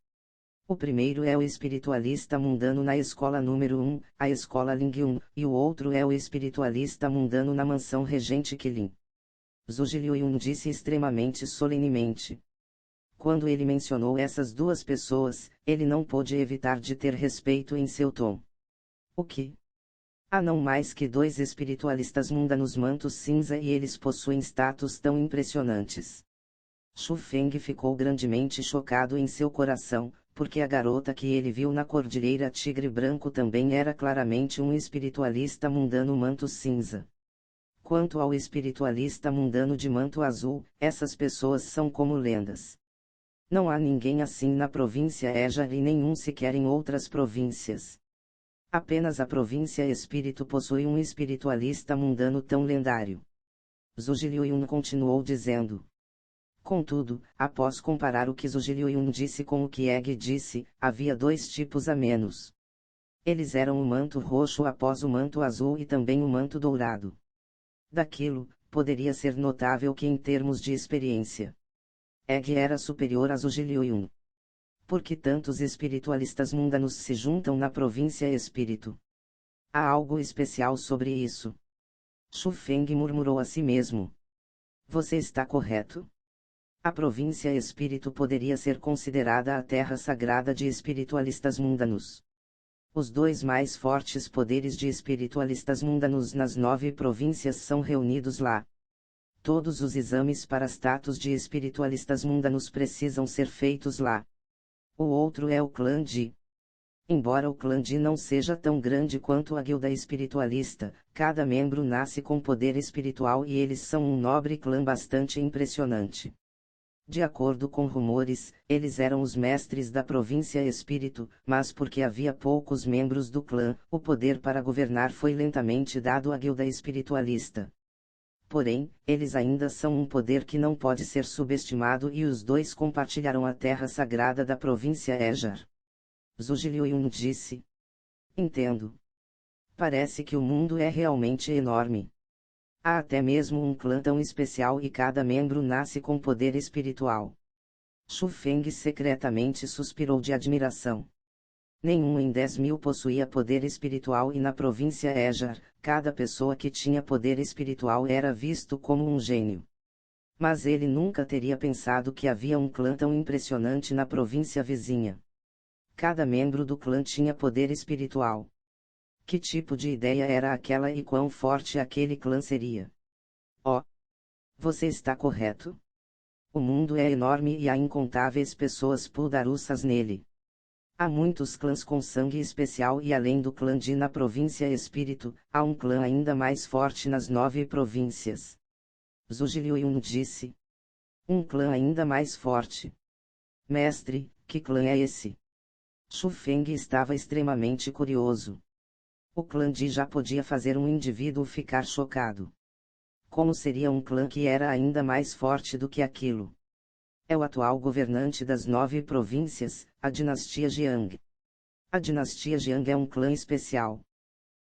O primeiro é o espiritualista mundano na escola número 1, a escola Lingyun, e o outro é o espiritualista mundano na mansão regente Qilin. Zhu Liuyun disse extremamente solenemente. Quando ele mencionou essas 2 pessoas, ele não pôde evitar de ter respeito em seu tom. O que? Há não mais que 2 espiritualistas mundanos mantos cinza e eles possuem status tão impressionantes. Xu Feng ficou grandemente chocado em seu coração, porque a garota que ele viu na Cordilheira Tigre Branco também era claramente um espiritualista mundano manto cinza. Quanto ao espiritualista mundano de manto azul, essas pessoas são como lendas. Não há ninguém assim na província Ejar e nenhum sequer em outras províncias. Apenas a província Espírito possui um espiritualista mundano tão lendário. Zhuge Liuyun continuou dizendo. Contudo, após comparar o que Zhuge Liuyun disse com o que Egg disse, havia dois tipos a menos. Eles eram o manto roxo após o manto azul e também o manto dourado. Daquilo, poderia ser notável que em termos de experiência, Egg era superior a Zhuge Liuyun. Por que tantos espiritualistas mundanos se juntam na província Espírito? Há algo especial sobre isso. Xu Feng murmurou a si mesmo. Você está correto? A província Espírito poderia ser considerada a terra sagrada de espiritualistas mundanos. Os dois mais fortes poderes de espiritualistas mundanos nas 9 províncias são reunidos lá. Todos os exames para status de espiritualistas mundanos precisam ser feitos lá. O outro é o clã Di. Embora o clã Di não seja tão grande quanto a guilda espiritualista, cada membro nasce com poder espiritual e eles são um nobre clã bastante impressionante. De acordo com rumores, eles eram os mestres da província Espírito, mas porque havia poucos membros do clã, o poder para governar foi lentamente dado à guilda espiritualista. Porém, eles ainda são um poder que não pode ser subestimado e os dois compartilharam a terra sagrada da província Ejar. Zhuge Liuyun disse. Entendo. Parece que o mundo é realmente enorme. Há até mesmo um clã tão especial e cada membro nasce com poder espiritual. Xu Feng secretamente suspirou de admiração. Nenhum em 10.000 possuía poder espiritual e na província Ejar, cada pessoa que tinha poder espiritual era visto como um gênio. Mas ele nunca teria pensado que havia um clã tão impressionante na província vizinha. Cada membro do clã tinha poder espiritual. Que tipo de ideia era aquela e quão forte aquele clã seria? Oh! Você está correto? O mundo é enorme e há incontáveis pessoas puldarussas nele. Há muitos clãs com sangue especial e além do clã Di na província Espírito, há um clã ainda mais forte nas 9 províncias. Zhuge Liuyun disse. Um clã ainda mais forte. Mestre, que clã é esse? Xu Feng estava extremamente curioso. O clã Di já podia fazer um indivíduo ficar chocado. Como seria um clã que era ainda mais forte do que aquilo? É o atual governante das 9 províncias, a dinastia Jiang. A dinastia Jiang é um clã especial.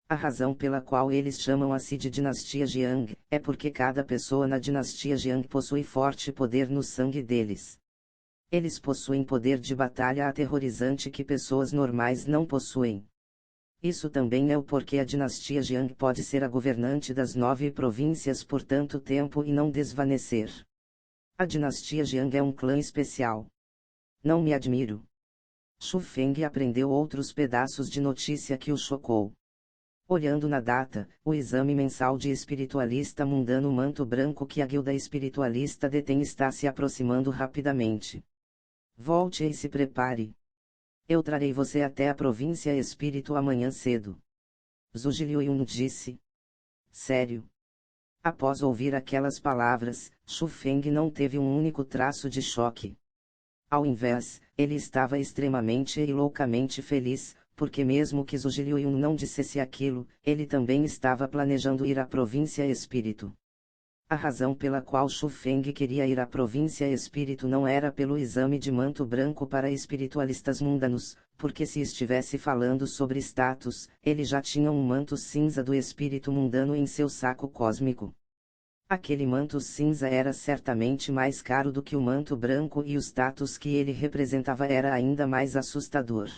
A razão pela qual eles chamam a si de dinastia Jiang, é porque cada pessoa na dinastia Jiang possui forte poder no sangue deles. Eles possuem poder de batalha aterrorizante que pessoas normais não possuem. Isso também é o porquê a dinastia Jiang pode ser a governante das 9 províncias por tanto tempo e não desvanecer. A dinastia Jiang é um clã especial. Não me admiro. Xu Feng aprendeu outros pedaços de notícia que o chocou. Olhando na data, o exame mensal de espiritualista mundano manto branco que a guilda espiritualista detém está se aproximando rapidamente. Volte e se prepare. Eu trarei você até a província Espírito amanhã cedo. Zhuge Liuyun disse. Sério? Após ouvir aquelas palavras, Xu Feng não teve um único traço de choque. Ao invés, ele estava extremamente e loucamente feliz, porque mesmo que Zhuge Liuyun não dissesse aquilo, ele também estava planejando ir à província Espírito. A razão pela qual Xu Feng queria ir à província Espírito não era pelo exame de manto branco para espiritualistas mundanos, porque se estivesse falando sobre status, ele já tinha um manto cinza do espírito mundano em seu saco cósmico. Aquele manto cinza era certamente mais caro do que o manto branco e o status que ele representava era ainda mais assustador.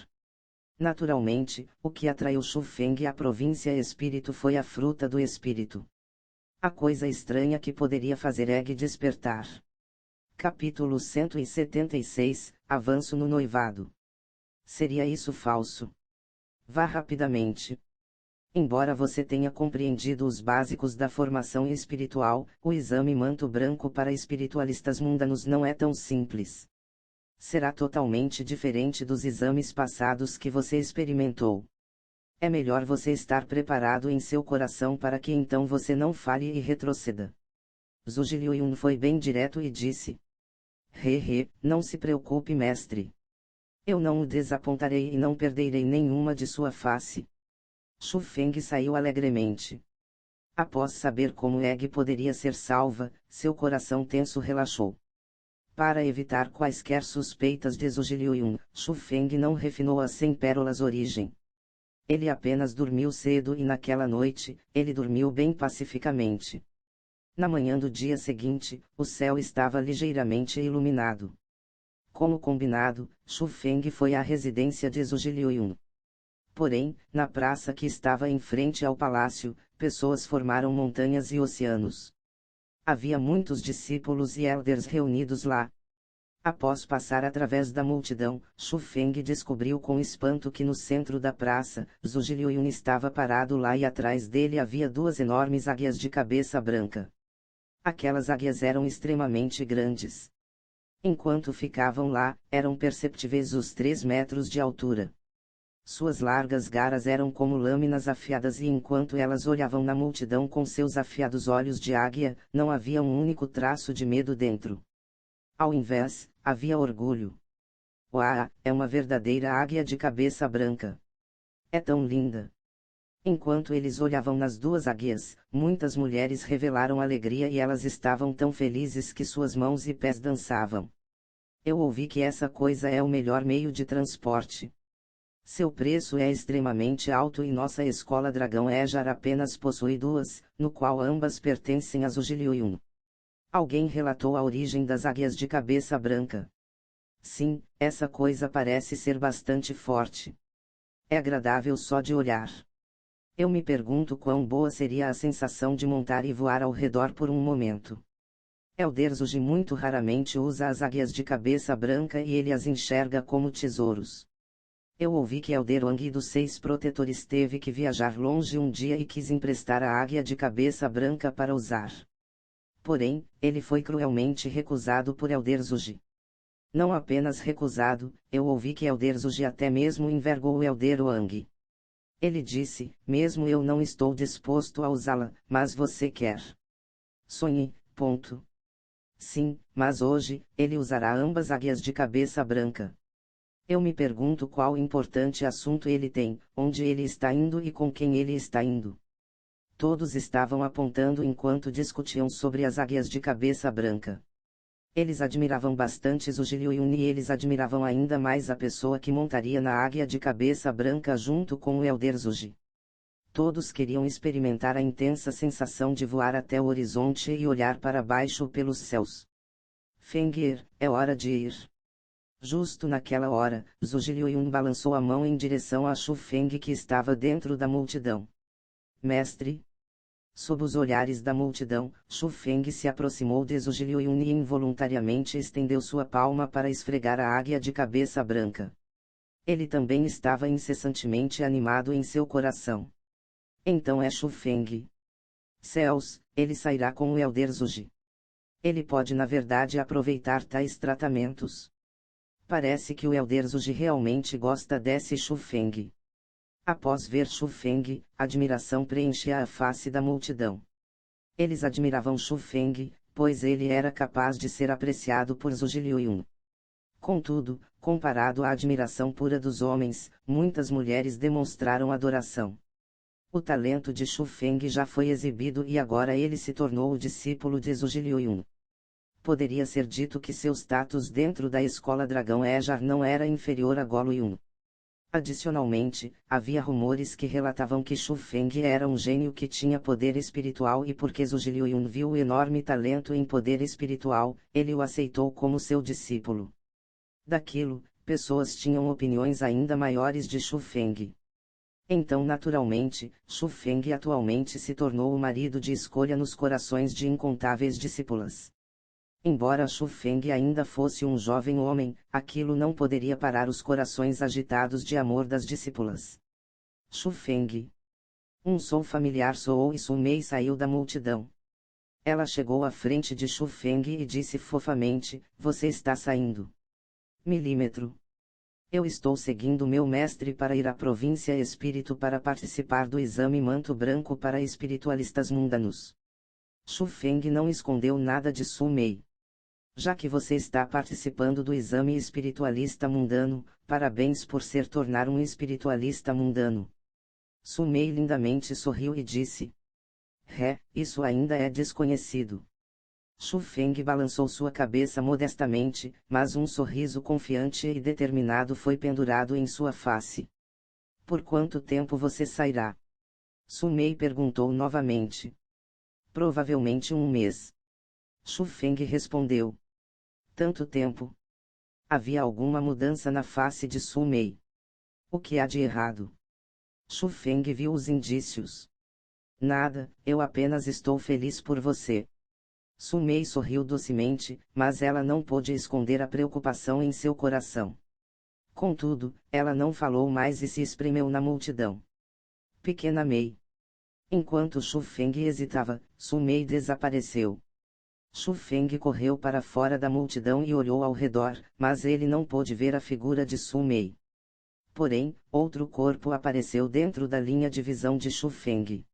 Naturalmente, o que atraiu Xu Feng à província Espírito foi a fruta do espírito. A coisa estranha que poderia fazer Egg despertar. Capítulo 176, Avanço no noivado. Seria isso falso? Vá rapidamente. Embora você tenha compreendido os básicos da formação espiritual, o exame manto branco para espiritualistas mundanos não é tão simples. Será totalmente diferente dos exames passados que você experimentou. É melhor você estar preparado em seu coração para que então você não falhe e retroceda. Zhuge Liuyun foi bem direto e disse. Não se preocupe, mestre. Eu não o desapontarei e não perderei nenhuma de sua face. Shu Feng saiu alegremente. Após saber como Egg poderia ser salva, seu coração tenso relaxou. Para evitar quaisquer suspeitas de Zhu Liuyun, Shu Feng não refinou as 100 pérolas origem. Ele apenas dormiu cedo e naquela noite, ele dormiu bem pacificamente. Na manhã do dia seguinte, o céu estava ligeiramente iluminado. Como combinado, Shu Feng foi à residência de Zhu Liuyun. Porém, na praça que estava em frente ao palácio, pessoas formaram montanhas e oceanos. Havia muitos discípulos e elders reunidos lá. Após passar através da multidão, Shu Feng descobriu com espanto que no centro da praça, Zhu Liuyun estava parado lá e atrás dele havia duas enormes águias de cabeça branca. Aquelas águias eram extremamente grandes. Enquanto ficavam lá, eram perceptíveis os 3 metros de altura. Suas largas garras eram como lâminas afiadas e enquanto elas olhavam na multidão com seus afiados olhos de águia, não havia um único traço de medo dentro. Ao invés, havia orgulho. Uau, é uma verdadeira águia de cabeça branca. É tão linda. Enquanto eles olhavam nas duas águias, muitas mulheres revelaram alegria e elas estavam tão felizes que suas mãos e pés dançavam. Eu ouvi que essa coisa é o melhor meio de transporte. Seu preço é extremamente alto e nossa escola Dragão Ejar apenas possui duas, no qual ambas pertencem a Zhu Liuyun. Alguém relatou a origem das águias de cabeça branca. Sim, essa coisa parece ser bastante forte. É agradável só de olhar. Eu me pergunto quão boa seria a sensação de montar e voar ao redor por um momento. Elder Zhu muito raramente usa as águias de cabeça branca e ele as enxerga como tesouros. Eu ouvi que Elder Wang dos 6 protetores teve que viajar longe um dia e quis emprestar a águia de cabeça branca para usar. Porém, ele foi cruelmente recusado por Elder Zhu. Não apenas recusado, eu ouvi que Elder Zhu até mesmo envergou o Elder Wang. Ele disse, mesmo eu não estou disposto a usá-la, mas você quer. Sonhe, ponto. Sim, mas hoje, ele usará ambas águias de cabeça branca. Eu me pergunto qual importante assunto ele tem, onde ele está indo e com quem ele está indo. Todos estavam apontando enquanto discutiam sobre as águias de cabeça branca. Eles admiravam bastante Zhu Liuyun e eles admiravam ainda mais a pessoa que montaria na águia de cabeça branca junto com o Elder Zhu. Todos queriam experimentar a intensa sensação de voar até o horizonte e olhar para baixo pelos céus. Fengir, é hora de ir. Justo naquela hora, Zhu Liuyun balançou a mão em direção a Shu Feng que estava dentro da multidão. Mestre? Sob os olhares da multidão, Shu Feng se aproximou de Zhu Liuyun e involuntariamente estendeu sua palma para esfregar a águia de cabeça branca. Ele também estava incessantemente animado em seu coração. Então é Shu Feng. Céus, ele sairá com o Elder Zhu. Ele pode na verdade aproveitar tais tratamentos. Parece que o Elder Zhu realmente gosta desse Shu Feng. Após ver Shu Feng, admiração preenchia a face da multidão. Eles admiravam Shu Feng, pois ele era capaz de ser apreciado por Zhu Liuyun. Contudo, comparado à admiração pura dos homens, muitas mulheres demonstraram adoração. O talento de Shu Feng já foi exibido e agora ele se tornou o discípulo de Zhu Liuyun. Poderia ser dito que seu status dentro da escola Dragão Ejar não era inferior a Golo Yun. Adicionalmente, havia rumores que relatavam que Shu Feng era um gênio que tinha poder espiritual e porque Zhu Liuyun viu o enorme talento em poder espiritual, ele o aceitou como seu discípulo. Daquilo, pessoas tinham opiniões ainda maiores de Shu Feng. Então naturalmente, Shu Feng atualmente se tornou o marido de escolha nos corações de incontáveis discípulas. Embora Shu Feng ainda fosse um jovem homem, aquilo não poderia parar os corações agitados de amor das discípulas. Shu Feng. Um som familiar soou e Su Mei saiu da multidão. Ela chegou à frente de Shu Feng e disse fofamente, você está saindo. Milímetro. Eu estou seguindo meu mestre para ir à província Espírito para participar do exame Manto Branco para espiritualistas mundanos. Shu Feng não escondeu nada de Su Mei. Já que você está participando do exame espiritualista mundano, parabéns por se tornar um espiritualista mundano. Sumei lindamente sorriu e disse. Isso ainda é desconhecido. Shu Feng balançou sua cabeça modestamente, mas um sorriso confiante e determinado foi pendurado em sua face. Por quanto tempo você sairá? Sumei perguntou novamente. Provavelmente um mês. Shu Feng respondeu. Tanto tempo? Havia alguma mudança na face de Sumei. O que há de errado? Shu Feng viu os indícios. Nada, eu apenas estou feliz por você. Sumei sorriu docemente, mas ela não pôde esconder a preocupação em seu coração. Contudo, ela não falou mais e se espremeu na multidão. Pequena Mei. Enquanto Shu Feng hesitava, Sumei desapareceu. Shu Feng correu para fora da multidão e olhou ao redor, mas ele não pôde ver a figura de Sumei. Porém, outro corpo apareceu dentro da linha de visão de Shu Feng.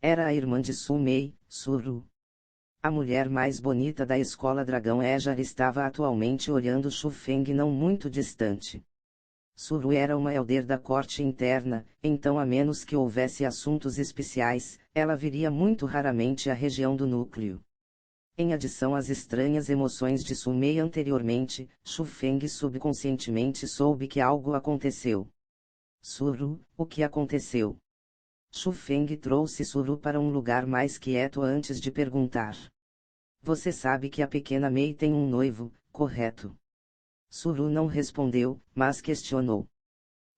Era a irmã de Sumei, Suru. A mulher mais bonita da escola Dragão Ejar estava atualmente olhando Shu Feng não muito distante. Suru era uma elder da corte interna, então a menos que houvesse assuntos especiais, ela viria muito raramente à região do núcleo. Em adição às estranhas emoções de Sumei anteriormente, Shu Feng subconscientemente soube que algo aconteceu. Suru, o que aconteceu? Shu Feng trouxe Suru para um lugar mais quieto antes de perguntar. Você sabe que a pequena Mei tem um noivo, correto? Suru não respondeu, mas questionou.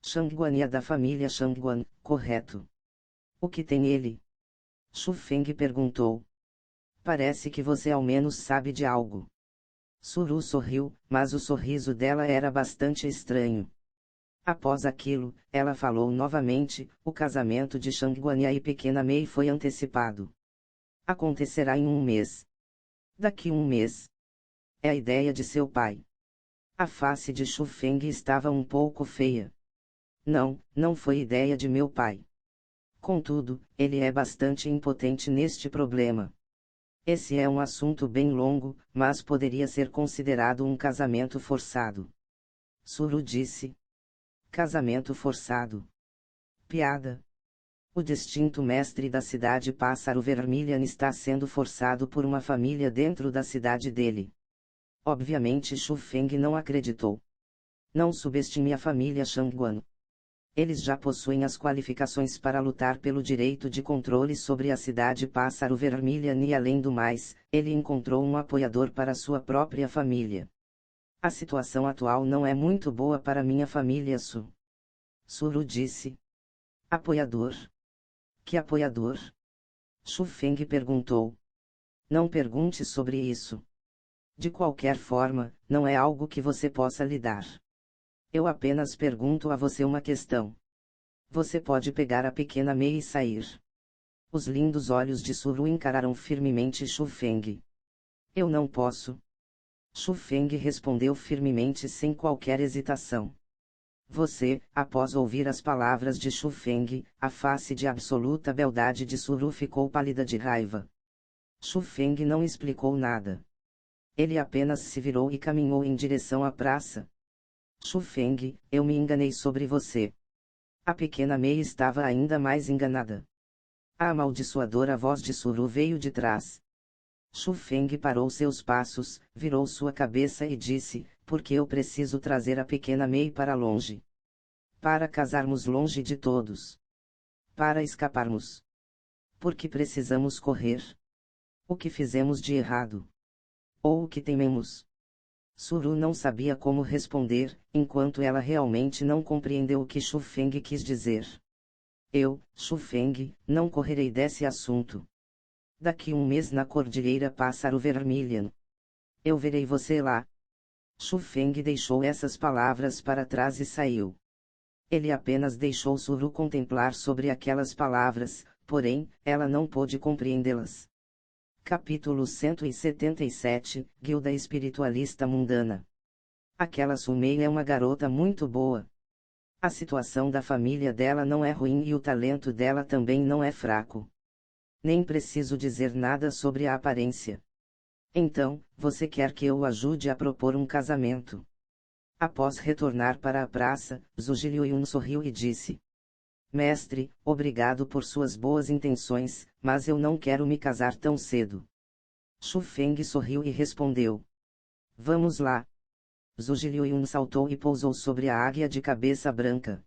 Shangguan é da família Shangguan, correto? O que tem ele? Shu Feng perguntou. Parece que você ao menos sabe de algo. Suru sorriu, mas o sorriso dela era bastante estranho. Após aquilo, ela falou novamente, o casamento de Shangguan e pequena Mei foi antecipado. Acontecerá em um mês. Daqui um mês. É a ideia de seu pai. A face de Shu Feng estava um pouco feia. Não foi ideia de meu pai. Contudo, ele é bastante impotente neste problema. Esse é um assunto bem longo, mas poderia ser considerado um casamento forçado. Suru disse. Casamento forçado. Piada. O distinto mestre da cidade Pássaro Vermilion está sendo forçado por uma família dentro da cidade dele. Obviamente Shu Feng não acreditou. Não subestime a família Shangguan. Eles já possuem as qualificações para lutar pelo direito de controle sobre a cidade Pássaro Vermilion e além do mais, ele encontrou um apoiador para sua própria família. A situação atual não é muito boa para minha família Suru disse. Apoiador? Que apoiador? Shu Feng perguntou. Não pergunte sobre isso. De qualquer forma, não é algo que você possa lidar. Eu apenas pergunto a você uma questão. Você pode pegar a pequena Mei e sair. Os lindos olhos de Suru encararam firmemente Shu Feng. Eu não posso. Shu Feng respondeu firmemente sem qualquer hesitação. Você, após ouvir as palavras de Shu Feng, a face de absoluta beldade de Suru ficou pálida de raiva. Shu Feng não explicou nada. Ele apenas se virou e caminhou em direção à praça. Shu Feng, eu me enganei sobre você. A pequena Mei estava ainda mais enganada. A amaldiçoadora voz de Suru veio de trás. Shu Feng parou seus passos, virou sua cabeça e disse, porque eu preciso trazer a pequena Mei para longe. Para casarmos longe de todos. Para escaparmos. Porque precisamos correr. O que fizemos de errado? Ou o que tememos? Suru não sabia como responder, enquanto ela realmente não compreendeu o que Shu Feng quis dizer. Shu Feng, não correrei desse assunto. Daqui um mês na Cordilheira Pássaro Vermilion. Eu verei você lá. Shu Feng deixou essas palavras para trás e saiu. Ele apenas deixou Suru contemplar sobre aquelas palavras, porém, ela não pôde compreendê-las. Capítulo 177, Guilda Espiritualista Mundana. Aquela Sumei é uma garota muito boa. A situação da família dela não é ruim e o talento dela também não é fraco. Nem preciso dizer nada sobre a aparência. Então, você quer que eu o ajude a propor um casamento? Após retornar para a praça, Zhu Liuyun sorriu e disse. Mestre, obrigado por suas boas intenções, mas eu não quero me casar tão cedo. Xu Feng sorriu e respondeu. Vamos lá. Zhuge Liuyun saltou e pousou sobre a águia de cabeça branca.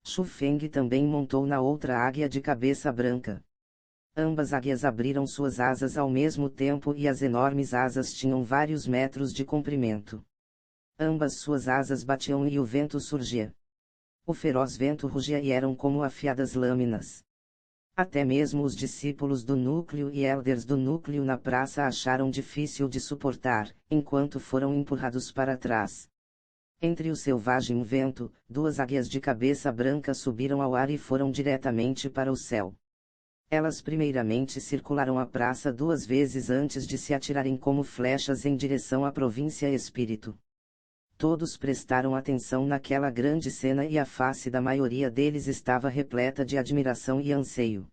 Xu Feng também montou na outra águia de cabeça branca. Ambas águias abriram suas asas ao mesmo tempo e as enormes asas tinham vários metros de comprimento. Ambas suas asas batiam e o vento surgia. O feroz vento rugia e eram como afiadas lâminas. Até mesmo os discípulos do núcleo e elders do núcleo na praça acharam difícil de suportar, enquanto foram empurrados para trás. Entre o selvagem vento, duas águias de cabeça branca subiram ao ar e foram diretamente para o céu. Elas primeiramente circularam a praça 2 vezes antes de se atirarem como flechas em direção à província Espírito. Todos prestaram atenção naquela grande cena e a face da maioria deles estava repleta de admiração e anseio.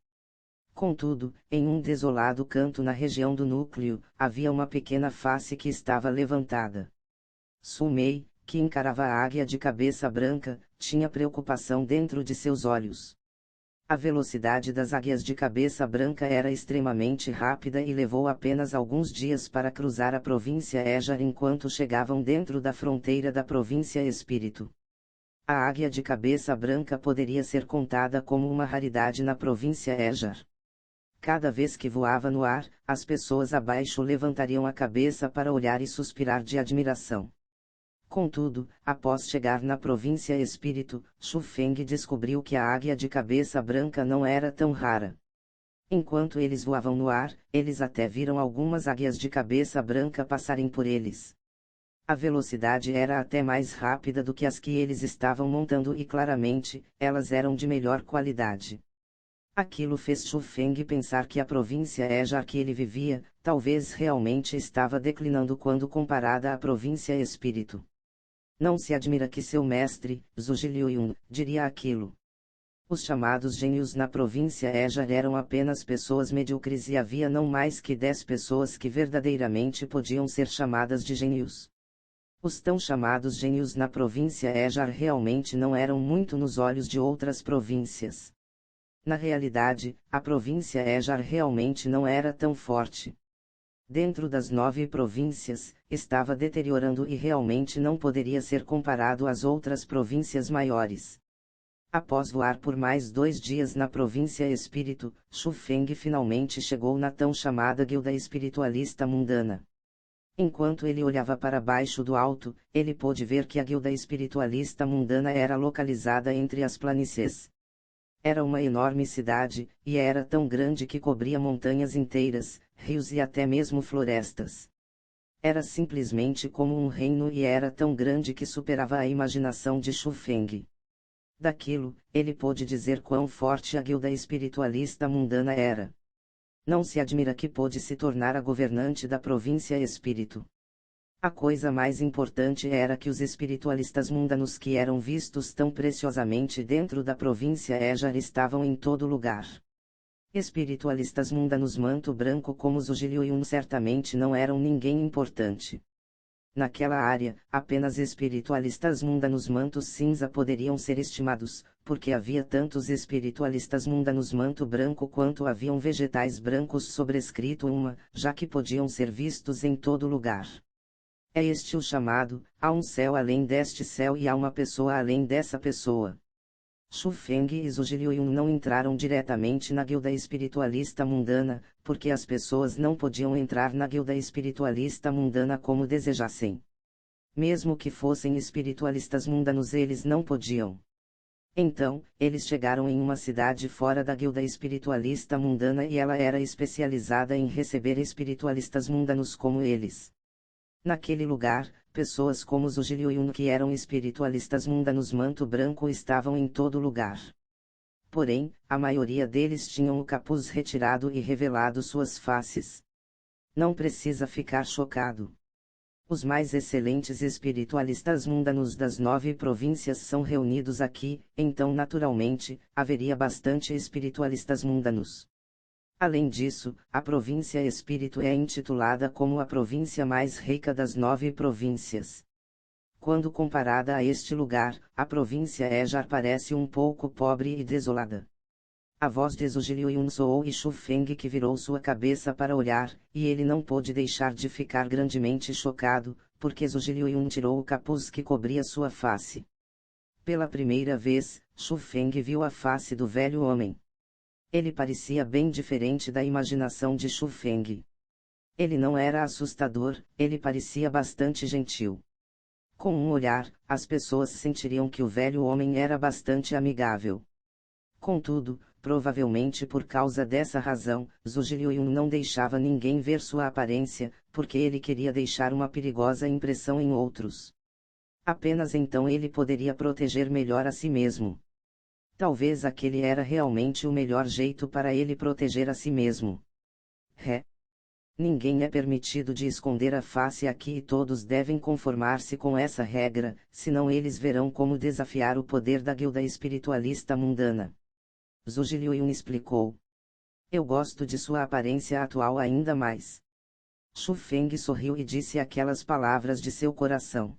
Contudo, em um desolado canto na região do núcleo, havia uma pequena face que estava levantada. Su Mei, que encarava a águia de cabeça branca, tinha preocupação dentro de seus olhos. A velocidade das águias de cabeça branca era extremamente rápida e levou apenas alguns dias para cruzar a província Ejar enquanto chegavam dentro da fronteira da província Espírito. A águia de cabeça branca poderia ser contada como uma raridade na província Ejar. Cada vez que voava no ar, as pessoas abaixo levantariam a cabeça para olhar e suspirar de admiração. Contudo, após chegar na província Espírito, Xu Feng descobriu que a águia de cabeça branca não era tão rara. Enquanto eles voavam no ar, eles até viram algumas águias de cabeça branca passarem por eles. A velocidade era até mais rápida do que as que eles estavam montando e claramente, elas eram de melhor qualidade. Aquilo fez Xu Feng pensar que a província Ejar que ele vivia, talvez realmente estava declinando quando comparada à província Espírito. Não se admira que seu mestre, Zhuge Liuyun, diria aquilo. Os chamados gênios na província Ejar eram apenas pessoas medíocres e havia não mais que 10 pessoas que verdadeiramente podiam ser chamadas de gênios. Os tão chamados gênios na província Ejar realmente não eram muito nos olhos de outras províncias. Na realidade, a província Ejar realmente não era tão forte. Dentro das 9 províncias, estava deteriorando e realmente não poderia ser comparado às outras províncias maiores. Após voar por mais 2 dias na província Espírito, Xu Feng finalmente chegou na tão chamada guilda espiritualista mundana. Enquanto ele olhava para baixo do alto, ele pôde ver que a guilda espiritualista mundana era localizada entre as planícies. Era uma enorme cidade, e era tão grande que cobria montanhas inteiras, rios e até mesmo florestas. Era simplesmente como um reino e era tão grande que superava a imaginação de Xu Feng. Daquilo, ele pôde dizer quão forte a guilda espiritualista mundana era. Não se admira que pôde se tornar a governante da província Espírito. A coisa mais importante era que os espiritualistas mundanos que eram vistos tão preciosamente dentro da província Ejar estavam em todo lugar. Espiritualistas mundanos manto branco como Zhuge Liuyun certamente não eram ninguém importante. Naquela área, apenas espiritualistas mundanos manto cinza poderiam ser estimados, porque havia tantos espiritualistas mundanos manto branco quanto haviam vegetais brancos sobrescrito uma, já que podiam ser vistos em todo lugar. É este o chamado, há um céu além deste céu e há uma pessoa além dessa pessoa. Xu Feng e Zhuge Liuyun não entraram diretamente na guilda espiritualista mundana, porque as pessoas não podiam entrar na guilda espiritualista mundana como desejassem. Mesmo que fossem espiritualistas mundanos eles não podiam. Então, eles chegaram em uma cidade fora da guilda espiritualista mundana e ela era especializada em receber espiritualistas mundanos como eles. Naquele lugar, pessoas como Zhuge Liuyun que eram espiritualistas mundanos manto branco estavam em todo lugar. Porém, a maioria deles tinham o capuz retirado e revelado suas faces. Não precisa ficar chocado. Os mais excelentes espiritualistas mundanos das 9 províncias são reunidos aqui, então naturalmente, haveria bastante espiritualistas mundanos. Além disso, a província Espírito é intitulada como a província mais rica das 9 províncias. Quando comparada a este lugar, a província Ejar parece um pouco pobre e desolada. A voz de Zhu Liuyun soou e Xu Feng que virou sua cabeça para olhar, e ele não pôde deixar de ficar grandemente chocado, porque Zhu Liuyun tirou o capuz que cobria sua face. Pela primeira vez, Xu Feng viu a face do velho homem. Ele parecia bem diferente da imaginação de Xu Feng. Ele não era assustador, ele parecia bastante gentil. Com um olhar, as pessoas sentiriam que o velho homem era bastante amigável. Contudo, provavelmente por causa dessa razão, Zhu Liuyun não deixava ninguém ver sua aparência, porque ele queria deixar uma perigosa impressão em outros. Apenas então ele poderia proteger melhor a si mesmo. Talvez aquele era realmente o melhor jeito para ele proteger a si mesmo. Ninguém é permitido de esconder a face aqui e todos devem conformar-se com essa regra, senão eles verão como desafiar o poder da guilda espiritualista mundana. Zhu Liuyun explicou. Eu gosto de sua aparência atual ainda mais. Xu Feng sorriu e disse aquelas palavras de seu coração.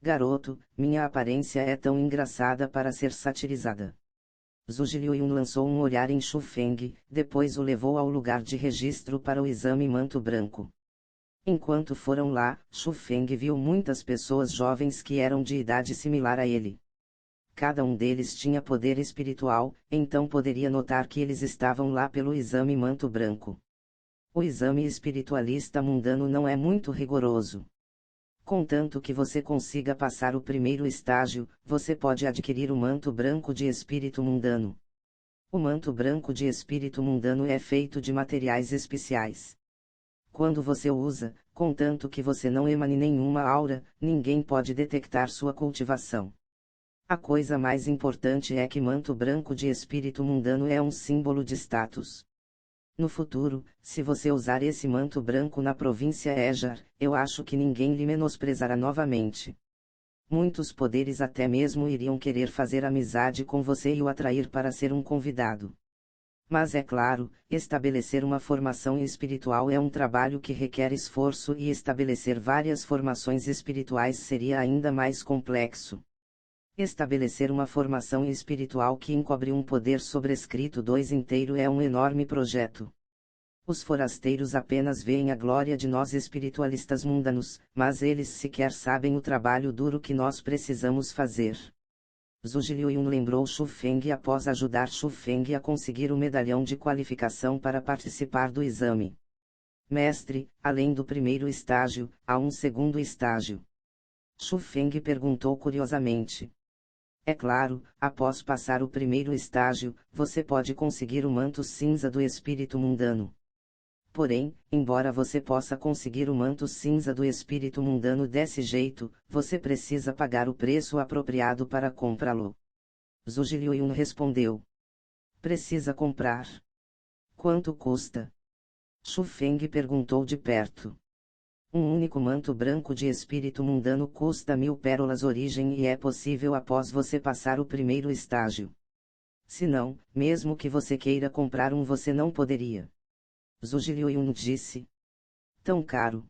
Garoto, minha aparência é tão engraçada para ser satirizada. Zhu Liuyun lançou um olhar em Xu Feng, depois o levou ao lugar de registro para o exame manto branco. Enquanto foram lá, Xu Feng viu muitas pessoas jovens que eram de idade similar a ele. Cada um deles tinha poder espiritual, então poderia notar que eles estavam lá pelo exame manto branco. O exame espiritualista mundano não é muito rigoroso. Contanto que você consiga passar o primeiro estágio, você pode adquirir o manto branco de espírito mundano. O manto branco de espírito mundano é feito de materiais especiais. Quando você o usa, contanto que você não emane nenhuma aura, ninguém pode detectar sua cultivação. A coisa mais importante é que manto branco de espírito mundano é um símbolo de status. No futuro, se você usar esse manto branco na província Ejar, eu acho que ninguém lhe menosprezará novamente. Muitos poderes até mesmo iriam querer fazer amizade com você e o atrair para ser um convidado. Mas é claro, estabelecer uma formação espiritual é um trabalho que requer esforço e estabelecer várias formações espirituais seria ainda mais complexo. Estabelecer uma formação espiritual que encobre um poder sobrescrito 2 inteiro é um enorme projeto. Os forasteiros apenas veem a glória de nós espiritualistas mundanos, mas eles sequer sabem o trabalho duro que nós precisamos fazer. Zhu Liuyun lembrou Xu Feng após ajudar Xu Feng a conseguir o medalhão de qualificação para participar do exame. Mestre, além do primeiro estágio, há um segundo estágio. Xu Feng perguntou curiosamente. É claro, após passar o primeiro estágio, você pode conseguir o manto cinza do espírito mundano. Porém, embora você possa conseguir o manto cinza do espírito mundano desse jeito, você precisa pagar o preço apropriado para comprá-lo. Zhu Liuyun respondeu. Precisa comprar. Quanto custa? Xu Feng perguntou de perto. Um único manto branco de espírito mundano custa 1000 pérolas origem e é possível após você passar o primeiro estágio. Se não, mesmo que você queira comprar um você não poderia. Zhu Liuyun disse. Tão caro.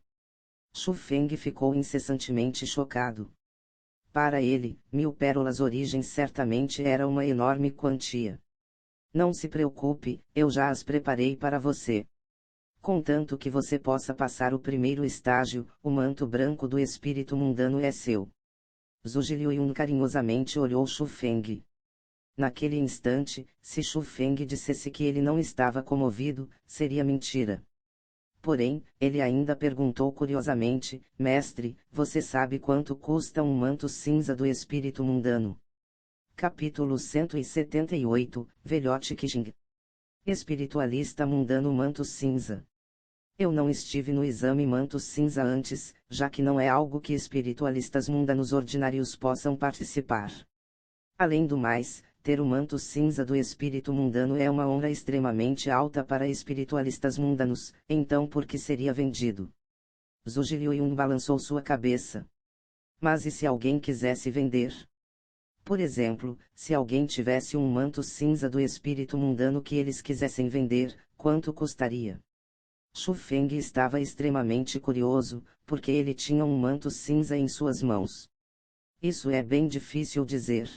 Xu Feng ficou incessantemente chocado. Para ele, 1000 pérolas origem certamente era uma enorme quantia. Não se preocupe, eu já as preparei para você. Contanto que você possa passar o primeiro estágio, o manto branco do espírito mundano é seu. Zhu Liuyun carinhosamente olhou Xu Feng. Naquele instante, se Xu Feng dissesse que ele não estava comovido, seria mentira. Porém, ele ainda perguntou curiosamente, Mestre, você sabe quanto custa um manto cinza do espírito mundano? Capítulo 178, Velhote Qixing. Espiritualista mundano manto cinza. Eu não estive no exame manto cinza antes, já que não é algo que espiritualistas mundanos ordinários possam participar. Além do mais, ter o manto cinza do espírito mundano é uma honra extremamente alta para espiritualistas mundanos, então por que seria vendido? Zhu Liuyun balançou sua cabeça. Mas e se alguém quisesse vender? Por exemplo, se alguém tivesse um manto cinza do espírito mundano que eles quisessem vender, quanto custaria? Xu Feng estava extremamente curioso, porque ele tinha um manto cinza em suas mãos. Isso é bem difícil dizer.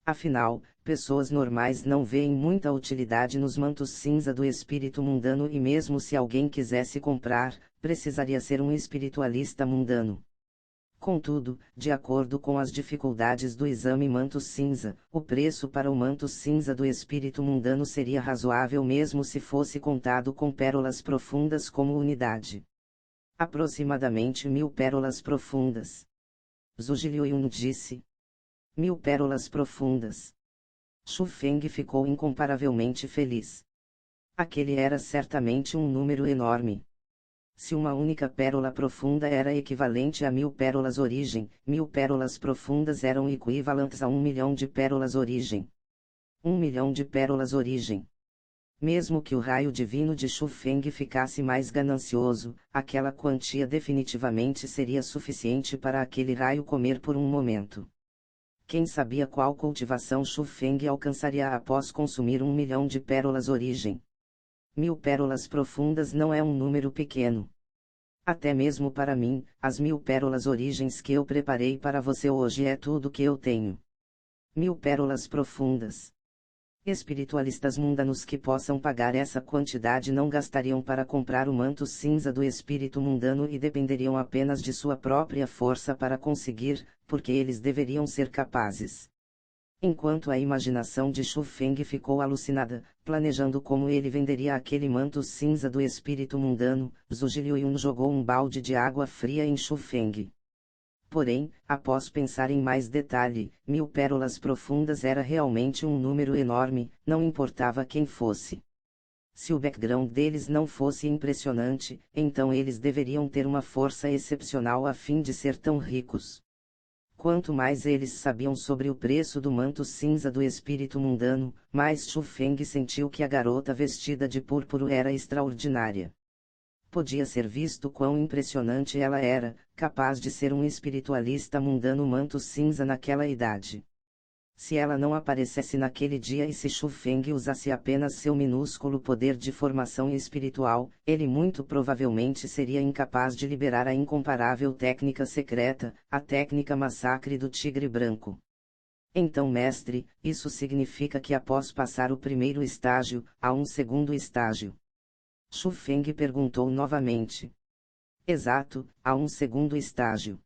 Afinal, pessoas normais não veem muita utilidade nos mantos cinza do espírito mundano e mesmo se alguém quisesse comprar, precisaria ser um espiritualista mundano. Contudo, de acordo com as dificuldades do exame manto cinza, o preço para o manto cinza do espírito mundano seria razoável mesmo se fosse contado com pérolas profundas como unidade. Aproximadamente 1000 pérolas profundas. Zhuge Liuyun disse. 1000 pérolas profundas. Xu Feng ficou incomparavelmente feliz. Aquele era certamente um número enorme. Se uma única pérola profunda era equivalente a 1000 pérolas origem, 1000 pérolas profundas eram equivalentes a 1 milhão de pérolas origem. 1 milhão de pérolas origem. Mesmo que o raio divino de Xu Feng ficasse mais ganancioso, aquela quantia definitivamente seria suficiente para aquele raio comer por um momento. Quem sabia qual cultivação Xu Feng alcançaria após consumir 1 milhão de pérolas origem? 1000 pérolas profundas não é um número pequeno. Até mesmo para mim, as 1000 pérolas origens que eu preparei para você hoje é tudo que eu tenho. 1000 pérolas profundas. Espiritualistas mundanos que possam pagar essa quantidade não gastariam para comprar o manto cinza do espírito mundano e dependeriam apenas de sua própria força para conseguir, porque eles deveriam ser capazes. Enquanto a imaginação de Xu Feng ficou alucinada, planejando como ele venderia aquele manto cinza do espírito mundano, Zhuge Liuyun jogou um balde de água fria em Xu Feng. Porém, após pensar em mais detalhe, 1000 pérolas profundas era realmente um número enorme, não importava quem fosse. Se o background deles não fosse impressionante, então eles deveriam ter uma força excepcional a fim de ser tão ricos. Quanto mais eles sabiam sobre o preço do manto cinza do espírito mundano, mais Xu Feng sentiu que a garota vestida de púrpura era extraordinária. Podia ser visto quão impressionante ela era, capaz de ser um espiritualista mundano manto cinza naquela idade. Se ela não aparecesse naquele dia e se Xu Feng usasse apenas seu minúsculo poder de formação espiritual, ele muito provavelmente seria incapaz de liberar a incomparável técnica secreta, a técnica massacre do tigre branco. Então, mestre, isso significa que após passar o primeiro estágio, há um segundo estágio? Xu Feng perguntou novamente. Exato, há um segundo estágio.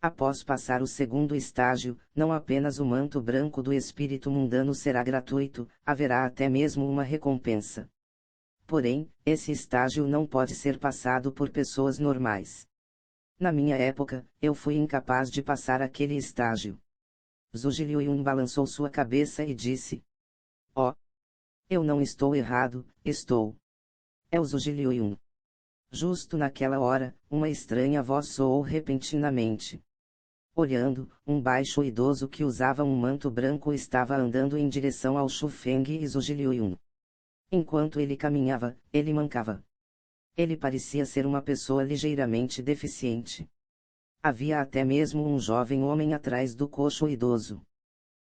Após passar o segundo estágio, não apenas o manto branco do espírito mundano será gratuito, haverá até mesmo uma recompensa. Porém, esse estágio não pode ser passado por pessoas normais. Na minha época, eu fui incapaz de passar aquele estágio. Zhuge Liuyun balançou sua cabeça e disse. Oh! Eu não estou errado, estou. É o Zhuge Liuyun. Justo naquela hora, uma estranha voz soou repentinamente. Olhando, um baixo idoso que usava um manto branco estava andando em direção ao Xu Feng e Zhuge Liuyun. Enquanto ele caminhava, ele mancava. Ele parecia ser uma pessoa ligeiramente deficiente. Havia até mesmo um jovem homem atrás do coxo idoso.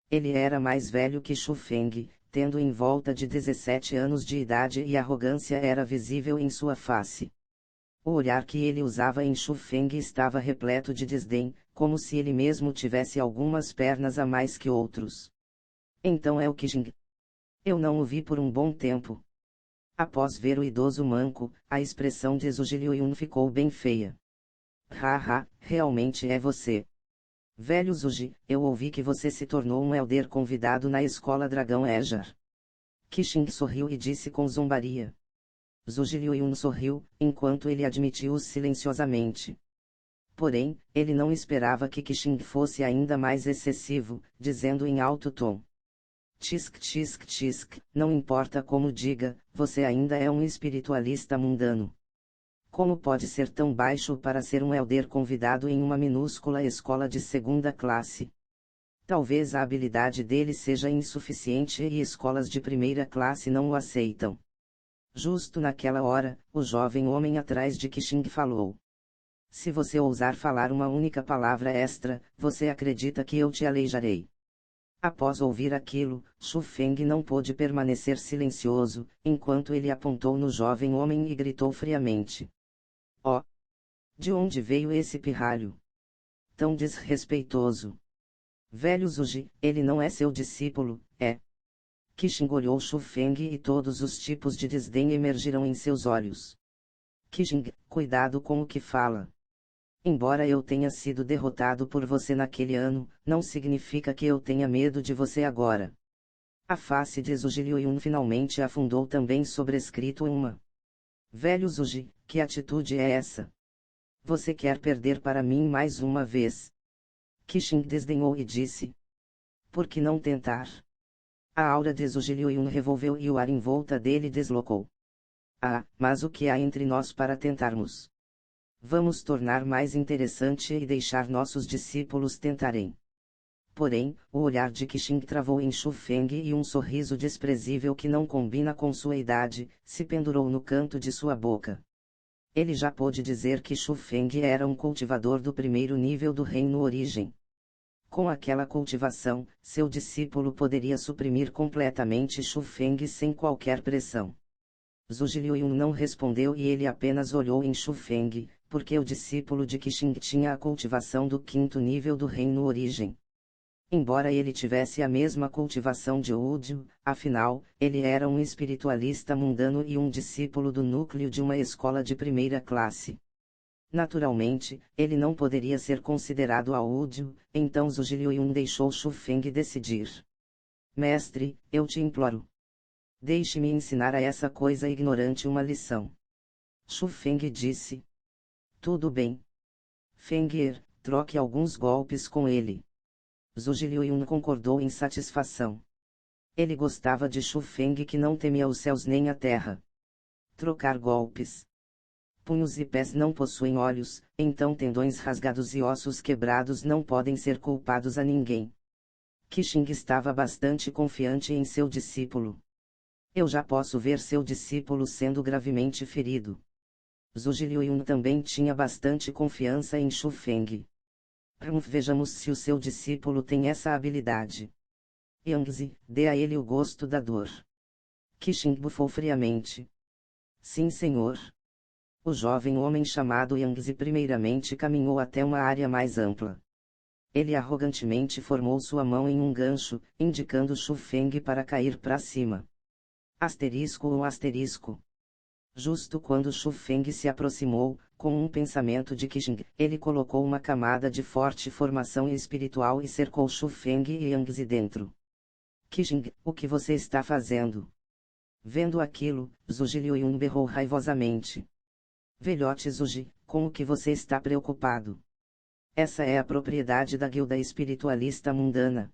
Ele era mais velho que Xu Feng, tendo em volta de 17 anos de idade e arrogância era visível em sua face. O olhar que ele usava em Xu Feng estava repleto de desdém, como se ele mesmo tivesse algumas pernas a mais que outros. Então é o Qixing. Eu não o vi por um bom tempo. Após ver o idoso manco, a expressão de Zhuge Liuyun ficou bem feia. Haha, realmente é você. Velho Zhuge, eu ouvi que você se tornou um elder convidado na escola Dragão Ejar. Qixing sorriu e disse com zombaria. Zhuge Liuyun sorriu, enquanto ele admitiu silenciosamente. Porém, ele não esperava que Qixing fosse ainda mais excessivo, dizendo em alto tom. Tisk tisk tisk, não importa como diga, você ainda é um espiritualista mundano. Como pode ser tão baixo para ser um elder convidado em uma minúscula escola de segunda classe? Talvez a habilidade dele seja insuficiente e escolas de primeira classe não o aceitam. Justo naquela hora, o jovem homem atrás de Qixing falou. Se você ousar falar uma única palavra extra, você acredita que eu te aleijarei. Após ouvir aquilo, Xu Feng não pôde permanecer silencioso, enquanto ele apontou no jovem homem e gritou friamente. Oh! De onde veio esse pirralho? Tão desrespeitoso. Velho Zuji, ele não é seu discípulo, é? Qixing olhou Shu Feng e todos os tipos de desdém emergiram em seus olhos. Qixing, cuidado com o que fala. Embora eu tenha sido derrotado por você naquele ano, não significa que eu tenha medo de você agora. A face de Zuji Liuyun finalmente afundou também sobrescrito uma. Velho Zuji, que atitude é essa? Você quer perder para mim mais uma vez? Qixing desdenhou e disse. Por que não tentar? A aura de Zuji Liuyun revolveu e o ar em volta dele deslocou. Ah, mas o que há entre nós para tentarmos? Vamos tornar mais interessante e deixar nossos discípulos tentarem. Porém, o olhar de Qixing travou em Shu Feng e um sorriso desprezível que não combina com sua idade, se pendurou no canto de sua boca. Ele já pôde dizer que Shu Feng era um cultivador do primeiro nível do reino Origem. Com aquela cultivação, seu discípulo poderia suprimir completamente Shu Feng sem qualquer pressão. Zuji Liuyun não respondeu e ele apenas olhou em Shu Feng, porque o discípulo de Qixing tinha a cultivação do quinto nível do reino Origem. Embora ele tivesse a mesma cultivação de Wudyu, afinal, ele era um espiritualista mundano e um discípulo do núcleo de uma escola de primeira classe. Naturalmente, ele não poderia ser considerado a Wudyu, então Zuji Liuyun deixou Shu Feng decidir. Mestre, eu te imploro. Deixe-me ensinar a essa coisa ignorante uma lição. Shu Feng disse. Tudo bem. Feng'er, troque alguns golpes com ele. Zuji Liuyun concordou em satisfação. Ele gostava de Shu Feng que não temia os céus nem a terra. Trocar golpes. Punhos e pés não possuem olhos, então tendões rasgados e ossos quebrados não podem ser culpados a ninguém. Qixing estava bastante confiante em seu discípulo. Eu já posso ver seu discípulo sendo gravemente ferido. Zuji Liuyun também tinha bastante confiança em Shu Feng. Vejamos se o seu discípulo tem essa habilidade. Yangzi, dê a ele o gosto da dor. Qixing bufou friamente. Sim, senhor. O jovem homem chamado Yangzi primeiramente caminhou até uma área mais ampla. Ele arrogantemente formou sua mão em um gancho, indicando Shu Feng para cair para cima. Asterisco ou asterisco. Justo quando Shu Feng se aproximou, com um pensamento de Qixing, ele colocou uma camada de forte formação espiritual e cercou Shu Feng e Yangzi dentro. Qixing, o que você está fazendo? Vendo aquilo, Zuji Liuyun berrou raivosamente. Velhote Zuji, com o que você está preocupado? Essa é a propriedade da guilda espiritualista mundana.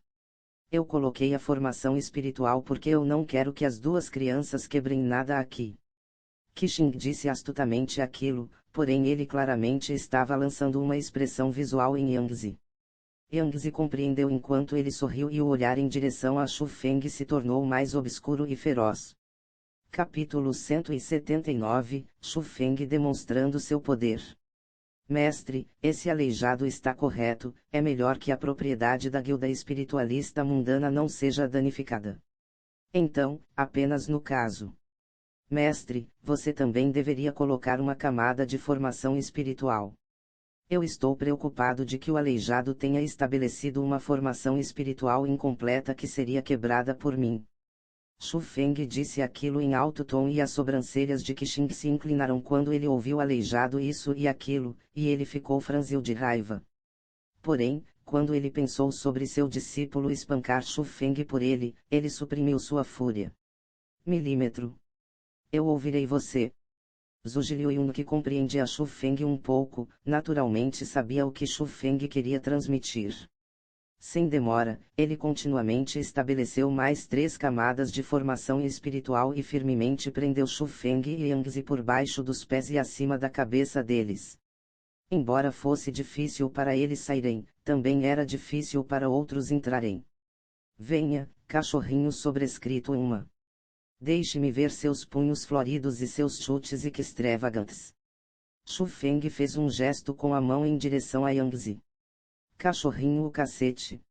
Eu coloquei a formação espiritual porque eu não quero que as duas crianças quebrem nada aqui. Qixing disse astutamente aquilo, porém ele claramente estava lançando uma expressão visual em Yangzi. Yangzi compreendeu enquanto ele sorriu e o olhar em direção a Shu Feng se tornou mais obscuro e feroz. Capítulo 179, Shu Feng demonstrando seu poder. Mestre, esse aleijado está correto, é melhor que a propriedade da guilda espiritualista mundana não seja danificada. Então, apenas no caso. Mestre, você também deveria colocar uma camada de formação espiritual. Eu estou preocupado de que o aleijado tenha estabelecido uma formação espiritual incompleta que seria quebrada por mim. Shu Feng disse aquilo em alto tom e as sobrancelhas de Qixing se inclinaram quando ele ouviu aleijado isso e aquilo, e ele ficou franzil de raiva. Porém, quando ele pensou sobre seu discípulo espancar Shu Feng por ele, ele suprimiu sua fúria. Milímetro. Eu ouvirei você. Zuji Liuyun, que compreendia Shu Feng um pouco, naturalmente sabia o que Shu Feng queria transmitir. Sem demora, ele continuamente estabeleceu mais 3 camadas de formação espiritual e firmemente prendeu Shu Feng e Yangzi por baixo dos pés e acima da cabeça deles. Embora fosse difícil para eles saírem, também era difícil para outros entrarem. Venha, cachorrinho sobrescrito uma. Deixe-me ver seus punhos floridos e seus chutes extravagantes. Shu Feng fez um gesto com a mão em direção a Yangzi. Cachorrinho o cacete.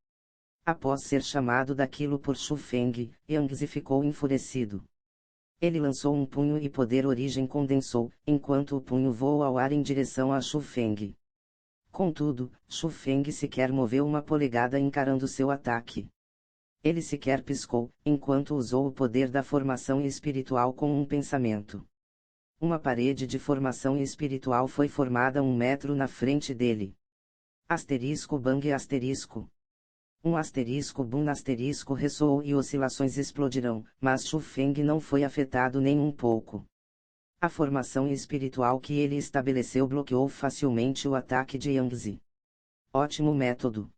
Após ser chamado daquilo por Shu Feng, Yangzi ficou enfurecido. Ele lançou um punho e poder origem condensou, enquanto o punho voou ao ar em direção a Shu Feng. Contudo, Shu Feng sequer moveu uma polegada encarando seu ataque. Ele sequer piscou, enquanto usou o poder da formação espiritual com um pensamento. Uma parede de formação espiritual foi formada 1 metro na frente dele. Asterisco bang asterisco. Um asterisco boom asterisco ressoou e oscilações explodiram, mas Shu Feng não foi afetado nem um pouco. A formação espiritual que ele estabeleceu bloqueou facilmente o ataque de Yangzi. Ótimo método.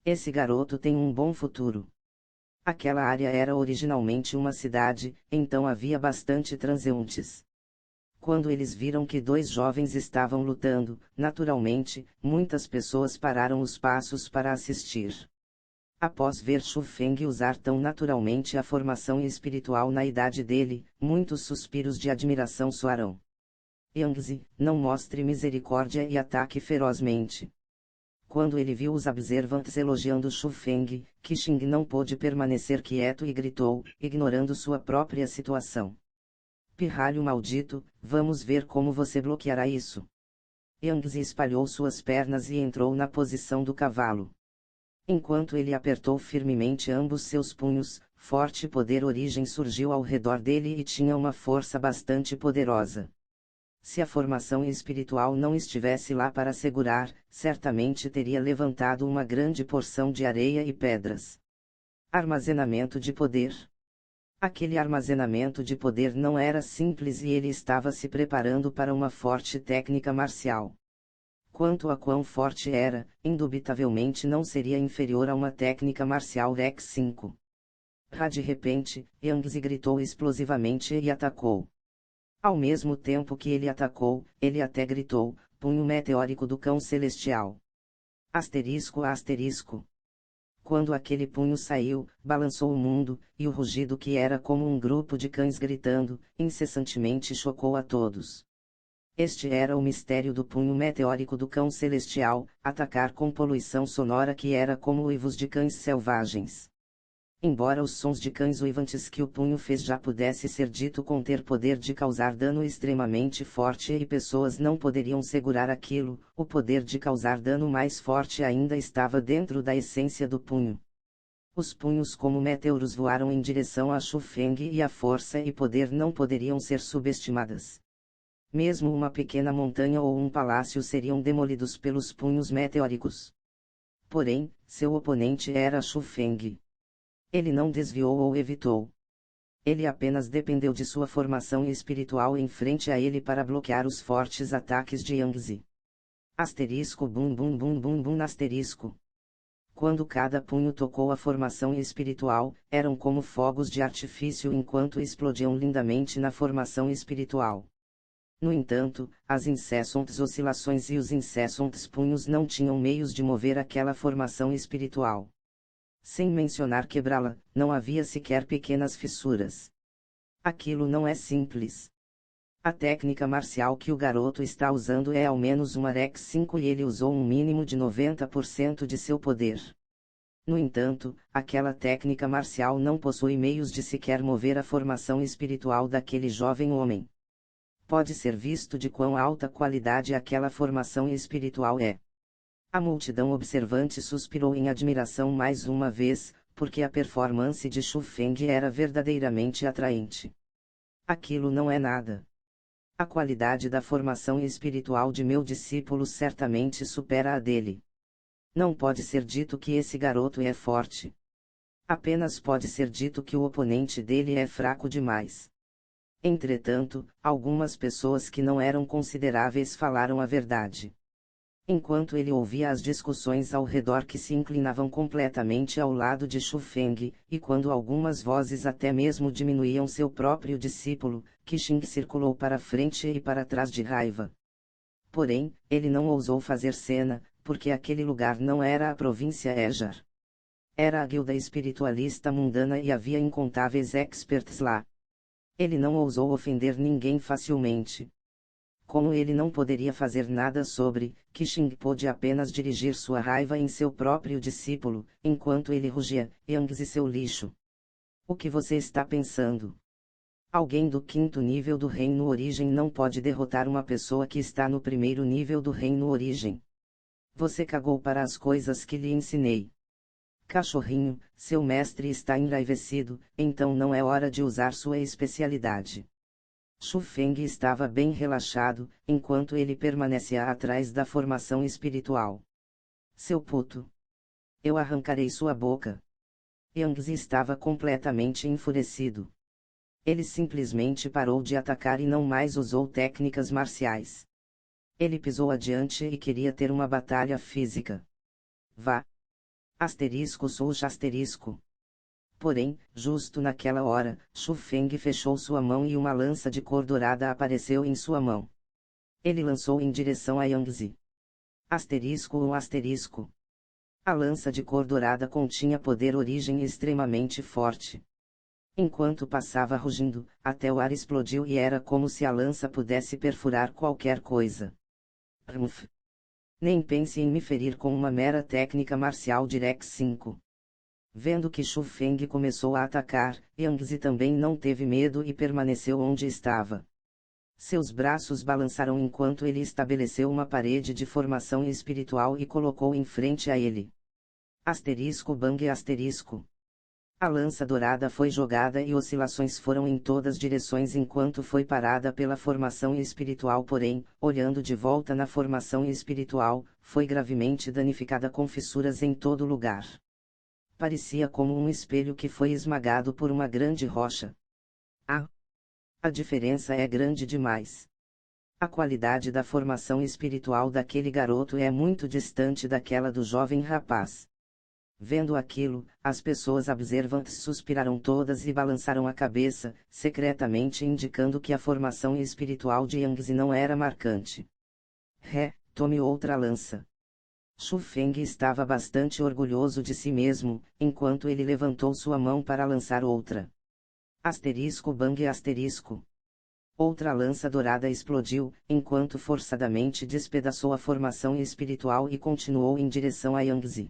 Esse garoto tem um bom futuro. Aquela área era originalmente uma cidade, então havia bastante transeuntes. Quando eles viram que 2 jovens estavam lutando, naturalmente, muitas pessoas pararam os passos para assistir. Após ver Shu Feng usar tão naturalmente a formação espiritual na idade dele, muitos suspiros de admiração soaram. Yangzi, não mostre misericórdia e ataque ferozmente. Quando ele viu os observantes elogiando Shu Feng, Qixing não pôde permanecer quieto e gritou, ignorando sua própria situação. Pirralho maldito, vamos ver como você bloqueará isso. Yangzi espalhou suas pernas e entrou na posição do cavalo. Enquanto ele apertou firmemente ambos seus punhos, forte poder origem surgiu ao redor dele e tinha uma força bastante poderosa. Se a formação espiritual não estivesse lá para segurar, certamente teria levantado uma grande porção de areia e pedras. Armazenamento de poder. Aquele armazenamento de poder não era simples e ele estava se preparando para uma forte técnica marcial. Quanto a quão forte era, indubitavelmente não seria inferior a uma técnica marcial Rex 5. De repente, Yangzi gritou explosivamente e atacou. Ao mesmo tempo que ele atacou, ele até gritou, punho meteórico do cão celestial. Asterisco asterisco. Quando aquele punho saiu, balançou o mundo, e o rugido que era como um grupo de cães gritando, incessantemente chocou a todos. Este era o mistério do punho meteórico do cão celestial, atacar com poluição sonora que era como uivos de cães selvagens. Embora os sons de cães uivantes que o punho fez já pudesse ser dito conter poder de causar dano extremamente forte e pessoas não poderiam segurar aquilo, o poder de causar dano mais forte ainda estava dentro da essência do punho. Os punhos como meteoros voaram em direção a Shu Feng e a força e poder não poderiam ser subestimadas. Mesmo uma pequena montanha ou um palácio seriam demolidos pelos punhos meteóricos. Porém, seu oponente era Shu Feng. Ele não desviou ou evitou. Ele apenas dependeu de sua formação espiritual em frente a ele para bloquear os fortes ataques de Yangzi. Asterisco bum bum bum bum bum asterisco. Quando cada punho tocou a formação espiritual, eram como fogos de artifício enquanto explodiam lindamente na formação espiritual. No entanto, as incessantes oscilações e os incessantes punhos não tinham meios de mover aquela formação espiritual. Sem mencionar quebrá-la, não havia sequer pequenas fissuras. Aquilo não é simples. A técnica marcial que o garoto está usando é ao menos uma Rex 5 e ele usou um mínimo de 90% de seu poder. No entanto, aquela técnica marcial não possui meios de sequer mover a formação espiritual daquele jovem homem. Pode ser visto de quão alta qualidade aquela formação espiritual é. A multidão observante suspirou em admiração mais uma vez, porque a performance de Shu Feng era verdadeiramente atraente. Aquilo não é nada. A qualidade da formação espiritual de meu discípulo certamente supera a dele. Não pode ser dito que esse garoto é forte. Apenas pode ser dito que o oponente dele é fraco demais. Entretanto, algumas pessoas que não eram consideráveis falaram a verdade. Enquanto ele ouvia as discussões ao redor que se inclinavam completamente ao lado de Shu Feng, e quando algumas vozes até mesmo diminuíam seu próprio discípulo, Qixing circulou para frente e para trás de raiva. Porém, ele não ousou fazer cena, porque aquele lugar não era a província Ejar. Era a guilda espiritualista mundana e havia incontáveis experts lá. Ele não ousou ofender ninguém facilmente. Como ele não poderia fazer nada sobre, Qixing pôde apenas dirigir sua raiva em seu próprio discípulo, enquanto ele rugia, Yangzi seu lixo. O que você está pensando? Alguém do 5º nível do Reino Origem não pode derrotar uma pessoa que está no 1º nível do Reino Origem. Você cagou para as coisas que lhe ensinei. Cachorrinho, seu mestre está enraivecido, então não é hora de usar sua especialidade. Shu Feng estava bem relaxado, enquanto ele permanecia atrás da formação espiritual. Seu puto! Eu arrancarei sua boca. Yang estava completamente enfurecido. Ele simplesmente parou de atacar e não mais usou técnicas marciais. Ele pisou adiante e queria ter uma batalha física. Vá! Asterisco suja asterisco. Porém, justo naquela hora, Shu Feng fechou sua mão e uma lança de cor dourada apareceu em sua mão. Ele lançou em direção a Yang. Asterisco ou asterisco. A lança de cor dourada continha poder origem extremamente forte. Enquanto passava rugindo, até o ar explodiu e era como se a lança pudesse perfurar qualquer coisa. Rmf. Nem pense em me ferir com uma mera técnica marcial Direct 5. Vendo que Shu Feng começou a atacar, Yang também não teve medo e permaneceu onde estava. Seus braços balançaram enquanto ele estabeleceu uma parede de formação espiritual e colocou em frente a ele. Asterisco bang asterisco. A lança dourada foi jogada e oscilações foram em todas direções enquanto foi parada pela formação espiritual, porém, olhando de volta na formação espiritual, foi gravemente danificada com fissuras em todo lugar. Parecia como um espelho que foi esmagado por uma grande rocha. A diferença é grande demais. A qualidade da formação espiritual daquele garoto é muito distante daquela do jovem rapaz. Vendo aquilo, as pessoas observantes suspiraram todas e balançaram a cabeça, secretamente indicando que a formação espiritual de Yang não era marcante. Tome outra lança. Shu Feng estava bastante orgulhoso de si mesmo, enquanto ele levantou sua mão para lançar outra. Asterisco bang asterisco. Outra lança dourada explodiu, enquanto forçadamente despedaçou a formação espiritual e continuou em direção a Yang.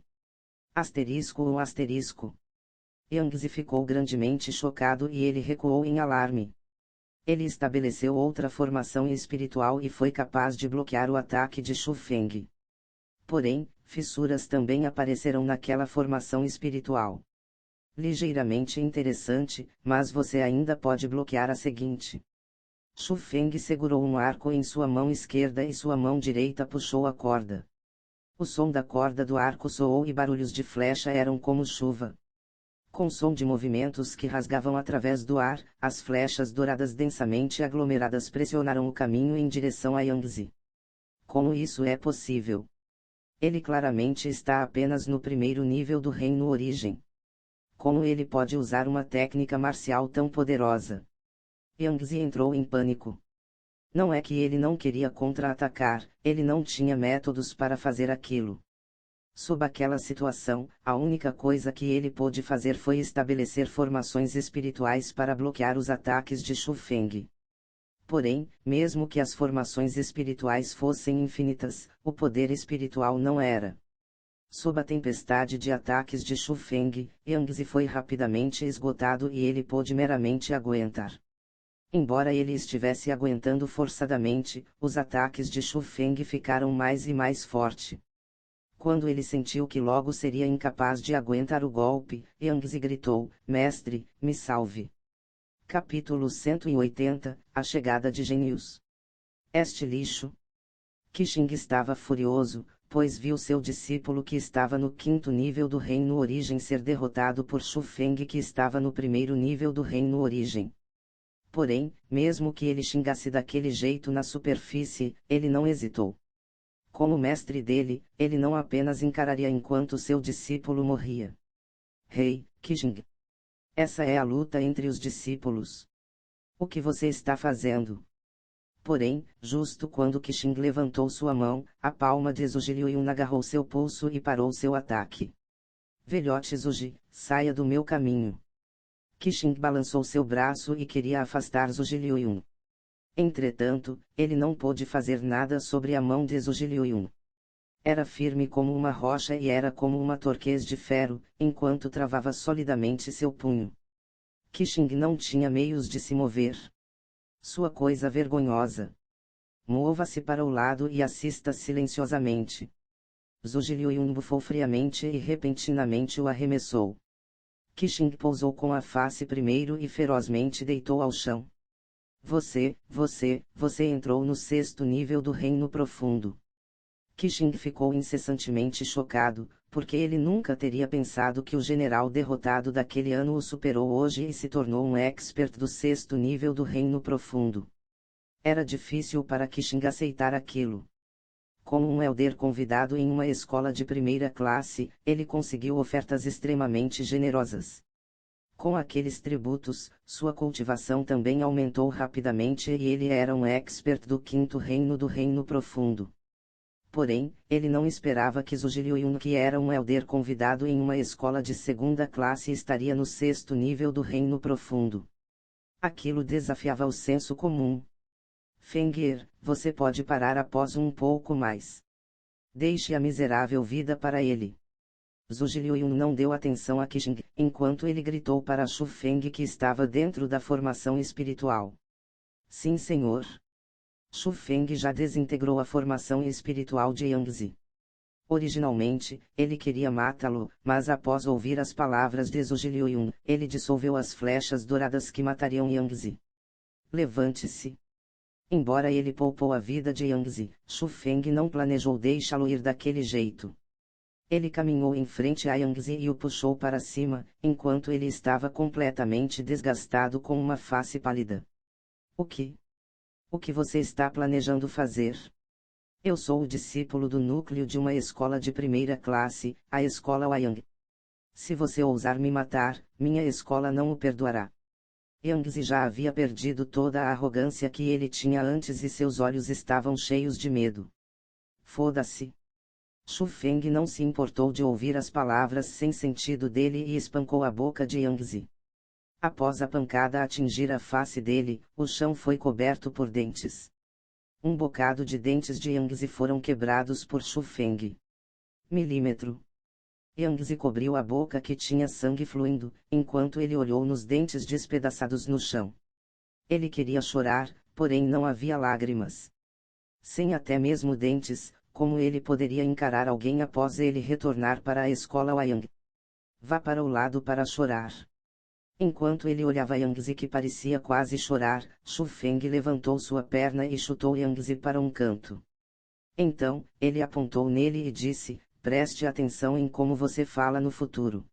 Asterisco ou asterisco. Yang ficou grandemente chocado e ele recuou em alarme. Ele estabeleceu outra formação espiritual e foi capaz de bloquear o ataque de Shu Feng. Porém, fissuras também apareceram naquela formação espiritual. Ligeiramente interessante, mas você ainda pode bloquear a seguinte. Shu Feng segurou um arco em sua mão esquerda e sua mão direita puxou a corda. O som da corda do arco soou e barulhos de flecha eram como chuva. Com som de movimentos que rasgavam através do ar, as flechas douradas densamente aglomeradas pressionaram o caminho em direção a Yang. Como isso é possível? Ele claramente está apenas no primeiro nível do reino origem. Como ele pode usar uma técnica marcial tão poderosa? Yang entrou em pânico. Não é que ele não queria contra-atacar, ele não tinha métodos para fazer aquilo. Sob aquela situação, a única coisa que ele pôde fazer foi estabelecer formações espirituais para bloquear os ataques de Shu Feng. Porém, mesmo que as formações espirituais fossem infinitas, o poder espiritual não era. Sob a tempestade de ataques de Shu Feng, Yang foi rapidamente esgotado e ele pôde meramente aguentar. Embora ele estivesse aguentando forçadamente, os ataques de Shu Feng ficaram mais e mais fortes. Quando ele sentiu que logo seria incapaz de aguentar o golpe, Yang gritou: Mestre, me salve! Capítulo 180, A chegada de gênios. Este lixo. Qixing estava furioso, pois viu seu discípulo que estava no 5º nível do Reino Origem ser derrotado por Shu Feng que estava no 1º nível do Reino Origem. Porém, mesmo que ele xingasse daquele jeito na superfície, ele não hesitou. Como mestre dele, ele não apenas encararia enquanto seu discípulo morria. Qixing. Essa é a luta entre os discípulos. O que você está fazendo? Porém, justo quando Qixing levantou sua mão, a palma de Zhuge Liuyun agarrou seu pulso e parou seu ataque. Velhote Zhuge, saia do meu caminho. Qixing balançou seu braço e queria afastar Zhuge Liuyun. Entretanto, ele não pôde fazer nada sobre a mão de Zhuge Liuyun. Era firme como uma rocha e era como uma torquês de ferro, enquanto travava solidamente seu punho. Qixing não tinha meios de se mover. Sua coisa vergonhosa. Mova-se para o lado e assista silenciosamente. Zhu Liuyun bufou friamente e repentinamente o arremessou. Qixing pousou com a face primeiro e ferozmente deitou ao chão. Você entrou no 6º nível do Reino Profundo. Qixing ficou incessantemente chocado, porque ele nunca teria pensado que o general derrotado daquele ano o superou hoje e se tornou um expert do 6º nível do Reino Profundo. Era difícil para Qixing aceitar aquilo. Como um elder convidado em uma escola de primeira classe, ele conseguiu ofertas extremamente generosas. Com aqueles tributos, sua cultivação também aumentou rapidamente e ele era um expert do 5º reino do Reino Profundo. Porém, ele não esperava que Zhu Liuyun, que era um elder convidado em uma escola de segunda classe, estaria no 6º nível do Reino Profundo. Aquilo desafiava o senso comum. Feng'er, você pode parar após um pouco mais. Deixe a miserável vida para ele. Zhu Liuyun não deu atenção a Qixing, enquanto ele gritou para Xu Feng, que estava dentro da formação espiritual. Sim, senhor. Xu Feng já desintegrou a formação espiritual de Yangzi. Originalmente, ele queria matá-lo, mas após ouvir as palavras de Zhu Liuyun, ele dissolveu as flechas douradas que matariam Yangzi. Levante-se. Embora ele poupou a vida de Yangzi, Xu Feng não planejou deixá-lo ir daquele jeito. Ele caminhou em frente a Yangzi e o puxou para cima, enquanto ele estava completamente desgastado com uma face pálida. O que você está planejando fazer? Eu sou o discípulo do núcleo de uma escola de primeira classe, a escola Wayang. Se você ousar me matar, minha escola não o perdoará. Yangzi já havia perdido toda a arrogância que ele tinha antes e seus olhos estavam cheios de medo. Foda-se. Xu Feng não se importou de ouvir as palavras sem sentido dele e espancou a boca de Yangzi. Após a pancada atingir a face dele, o chão foi coberto por dentes. Um bocado de dentes de Yangzi foram quebrados por Xu Feng. Milímetro. Yangzi cobriu a boca que tinha sangue fluindo, enquanto ele olhou nos dentes despedaçados no chão. Ele queria chorar, porém não havia lágrimas. Sem até mesmo dentes, como ele poderia encarar alguém após ele retornar para a escola Wayang? Vá para o lado para chorar. Enquanto ele olhava Yangzi, que parecia quase chorar, Xu Feng levantou sua perna e chutou Yangzi para um canto. Então, ele apontou nele e disse: preste atenção em como você fala no futuro.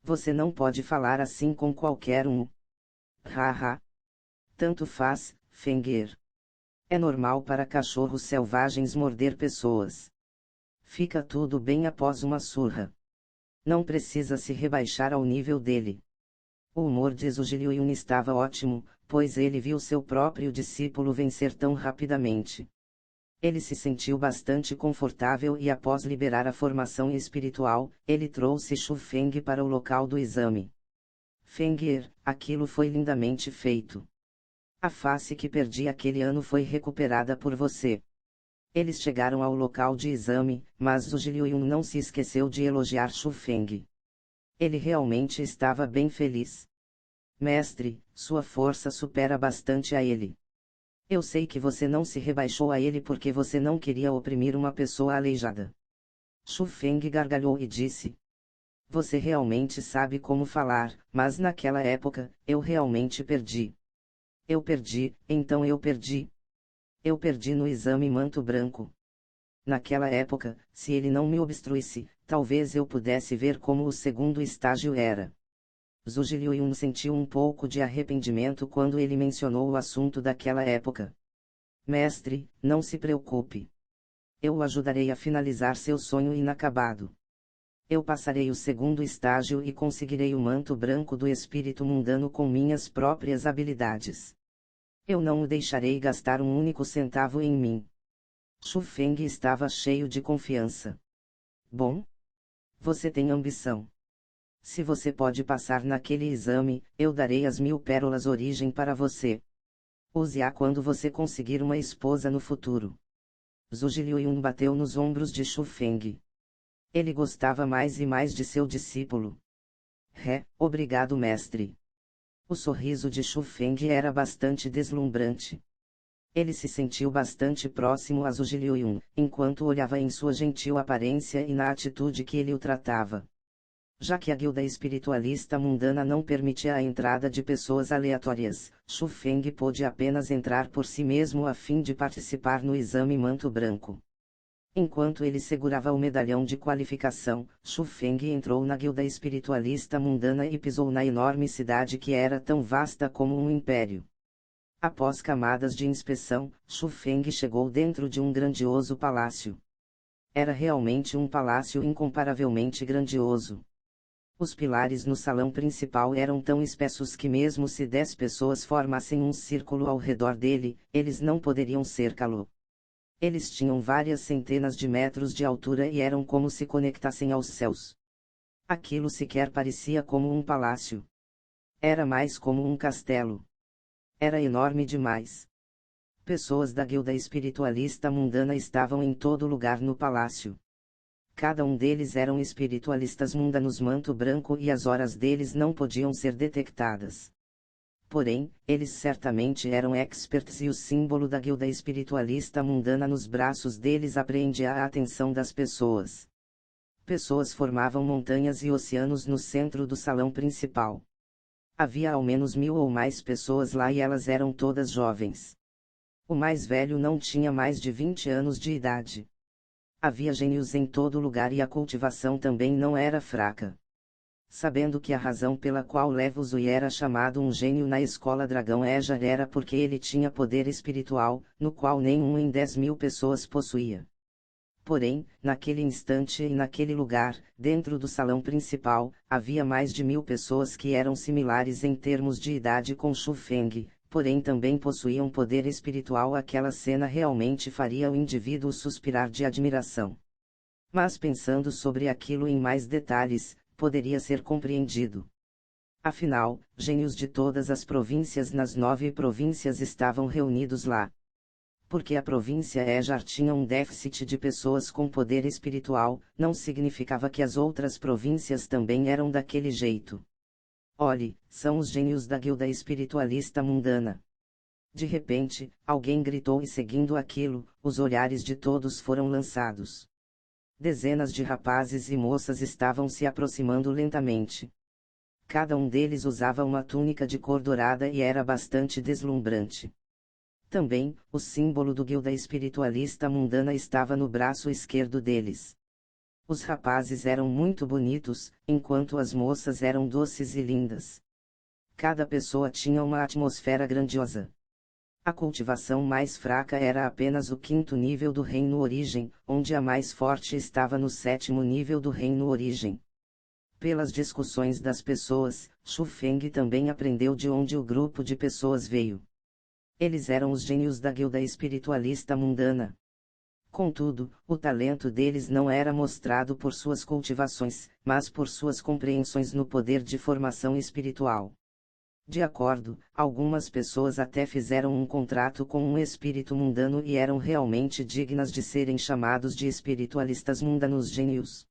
Você não pode falar assim com qualquer um. Haha. Tanto faz, Feng'er. É normal para cachorros selvagens morder pessoas. Fica tudo bem após uma surra. Não precisa se rebaixar ao nível dele. O humor de Zhu Liuyun estava ótimo, pois ele viu seu próprio discípulo vencer tão rapidamente. Ele se sentiu bastante confortável e após liberar a formação espiritual, ele trouxe Xu Feng para o local do exame. Feng'er, aquilo foi lindamente feito. A face que perdi aquele ano foi recuperada por você. Eles chegaram ao local de exame, mas Zhu Liuyun não se esqueceu de elogiar Xu Feng. Ele realmente estava bem feliz. Mestre, sua força supera bastante a ele. Eu sei que você não se rebaixou a ele porque você não queria oprimir uma pessoa aleijada. Xu Feng gargalhou e disse: você realmente sabe como falar, mas naquela época, eu realmente perdi. Eu perdi, então eu perdi. Eu perdi no exame manto branco. Naquela época, se ele não me obstruísse, talvez eu pudesse ver como o segundo estágio era. Zhu Liuyun sentiu um pouco de arrependimento quando ele mencionou o assunto daquela época. Mestre, não se preocupe. Eu o ajudarei a finalizar seu sonho inacabado. Eu passarei o segundo estágio e conseguirei o manto branco do espírito mundano com minhas próprias habilidades. Eu não o deixarei gastar um único centavo em mim. Xu Feng estava cheio de confiança. Bom? Você tem ambição. Se você pode passar naquele exame, eu darei as 1000 pérolas origem para você. Use-a quando você conseguir uma esposa no futuro. Zhu Liuyun bateu nos ombros de Xu Feng. Ele gostava mais e mais de seu discípulo. Obrigado, mestre. O sorriso de Xu Feng era bastante deslumbrante. Ele se sentiu bastante próximo a Zhuge Liuyun, enquanto olhava em sua gentil aparência e na atitude que ele o tratava. Já que a guilda espiritualista mundana não permitia a entrada de pessoas aleatórias, Xu Feng pôde apenas entrar por si mesmo a fim de participar no exame manto branco. Enquanto ele segurava o medalhão de qualificação, Xu Feng entrou na guilda espiritualista mundana e pisou na enorme cidade que era tão vasta como um império. Após camadas de inspeção, Xu Feng chegou dentro de um grandioso palácio. Era realmente um palácio incomparavelmente grandioso. Os pilares no salão principal eram tão espessos que mesmo se 10 pessoas formassem um círculo ao redor dele, eles não poderiam cercá-lo. Eles tinham várias centenas de metros de altura e eram como se conectassem aos céus. Aquilo sequer parecia como um palácio. Era mais como um castelo. Era enorme demais. Pessoas da guilda espiritualista mundana estavam em todo lugar no palácio. Cada um deles eram espiritualistas mundanos manto branco e as horas deles não podiam ser detectadas. Porém, eles certamente eram experts e o símbolo da guilda espiritualista mundana nos braços deles apreendia a atenção das pessoas. Pessoas formavam montanhas e oceanos no centro do salão principal. Havia ao menos 1000 ou mais pessoas lá e elas eram todas jovens. O mais velho não tinha mais de 20 anos de idade. Havia gênios em todo lugar e a cultivação também não era fraca. Sabendo que a razão pela qual Levo Zui era chamado um gênio na escola Dragão Ejar era porque ele tinha poder espiritual, no qual nenhum em 10.000 pessoas possuía. Porém, naquele instante e naquele lugar, dentro do salão principal, havia mais de 1000 pessoas que eram similares em termos de idade com Xu Feng, porém também possuíam poder espiritual. Aquela cena realmente faria o indivíduo suspirar de admiração. Mas pensando sobre aquilo em mais detalhes, poderia ser compreendido. Afinal, gênios de todas as províncias nas 9 províncias estavam reunidos lá. Porque a província Ejar tinha um déficit de pessoas com poder espiritual, não significava que as outras províncias também eram daquele jeito. Olhe, são os gênios da guilda espiritualista mundana. De repente, alguém gritou e seguindo aquilo, os olhares de todos foram lançados. Dezenas de rapazes e moças estavam se aproximando lentamente. Cada um deles usava uma túnica de cor dourada e era bastante deslumbrante. Também, o símbolo do guilda espiritualista mundana estava no braço esquerdo deles. Os rapazes eram muito bonitos, enquanto as moças eram doces e lindas. Cada pessoa tinha uma atmosfera grandiosa. A cultivação mais fraca era apenas o 5º nível do reino origem, onde a mais forte estava no 7º nível do reino origem. Pelas discussões das pessoas, Xu Feng também aprendeu de onde o grupo de pessoas veio. Eles eram os gênios da guilda espiritualista mundana. Contudo, o talento deles não era mostrado por suas cultivações, mas por suas compreensões no poder de formação espiritual. De acordo, algumas pessoas até fizeram um contrato com um espírito mundano e eram realmente dignas de serem chamados de espiritualistas mundanos gênios.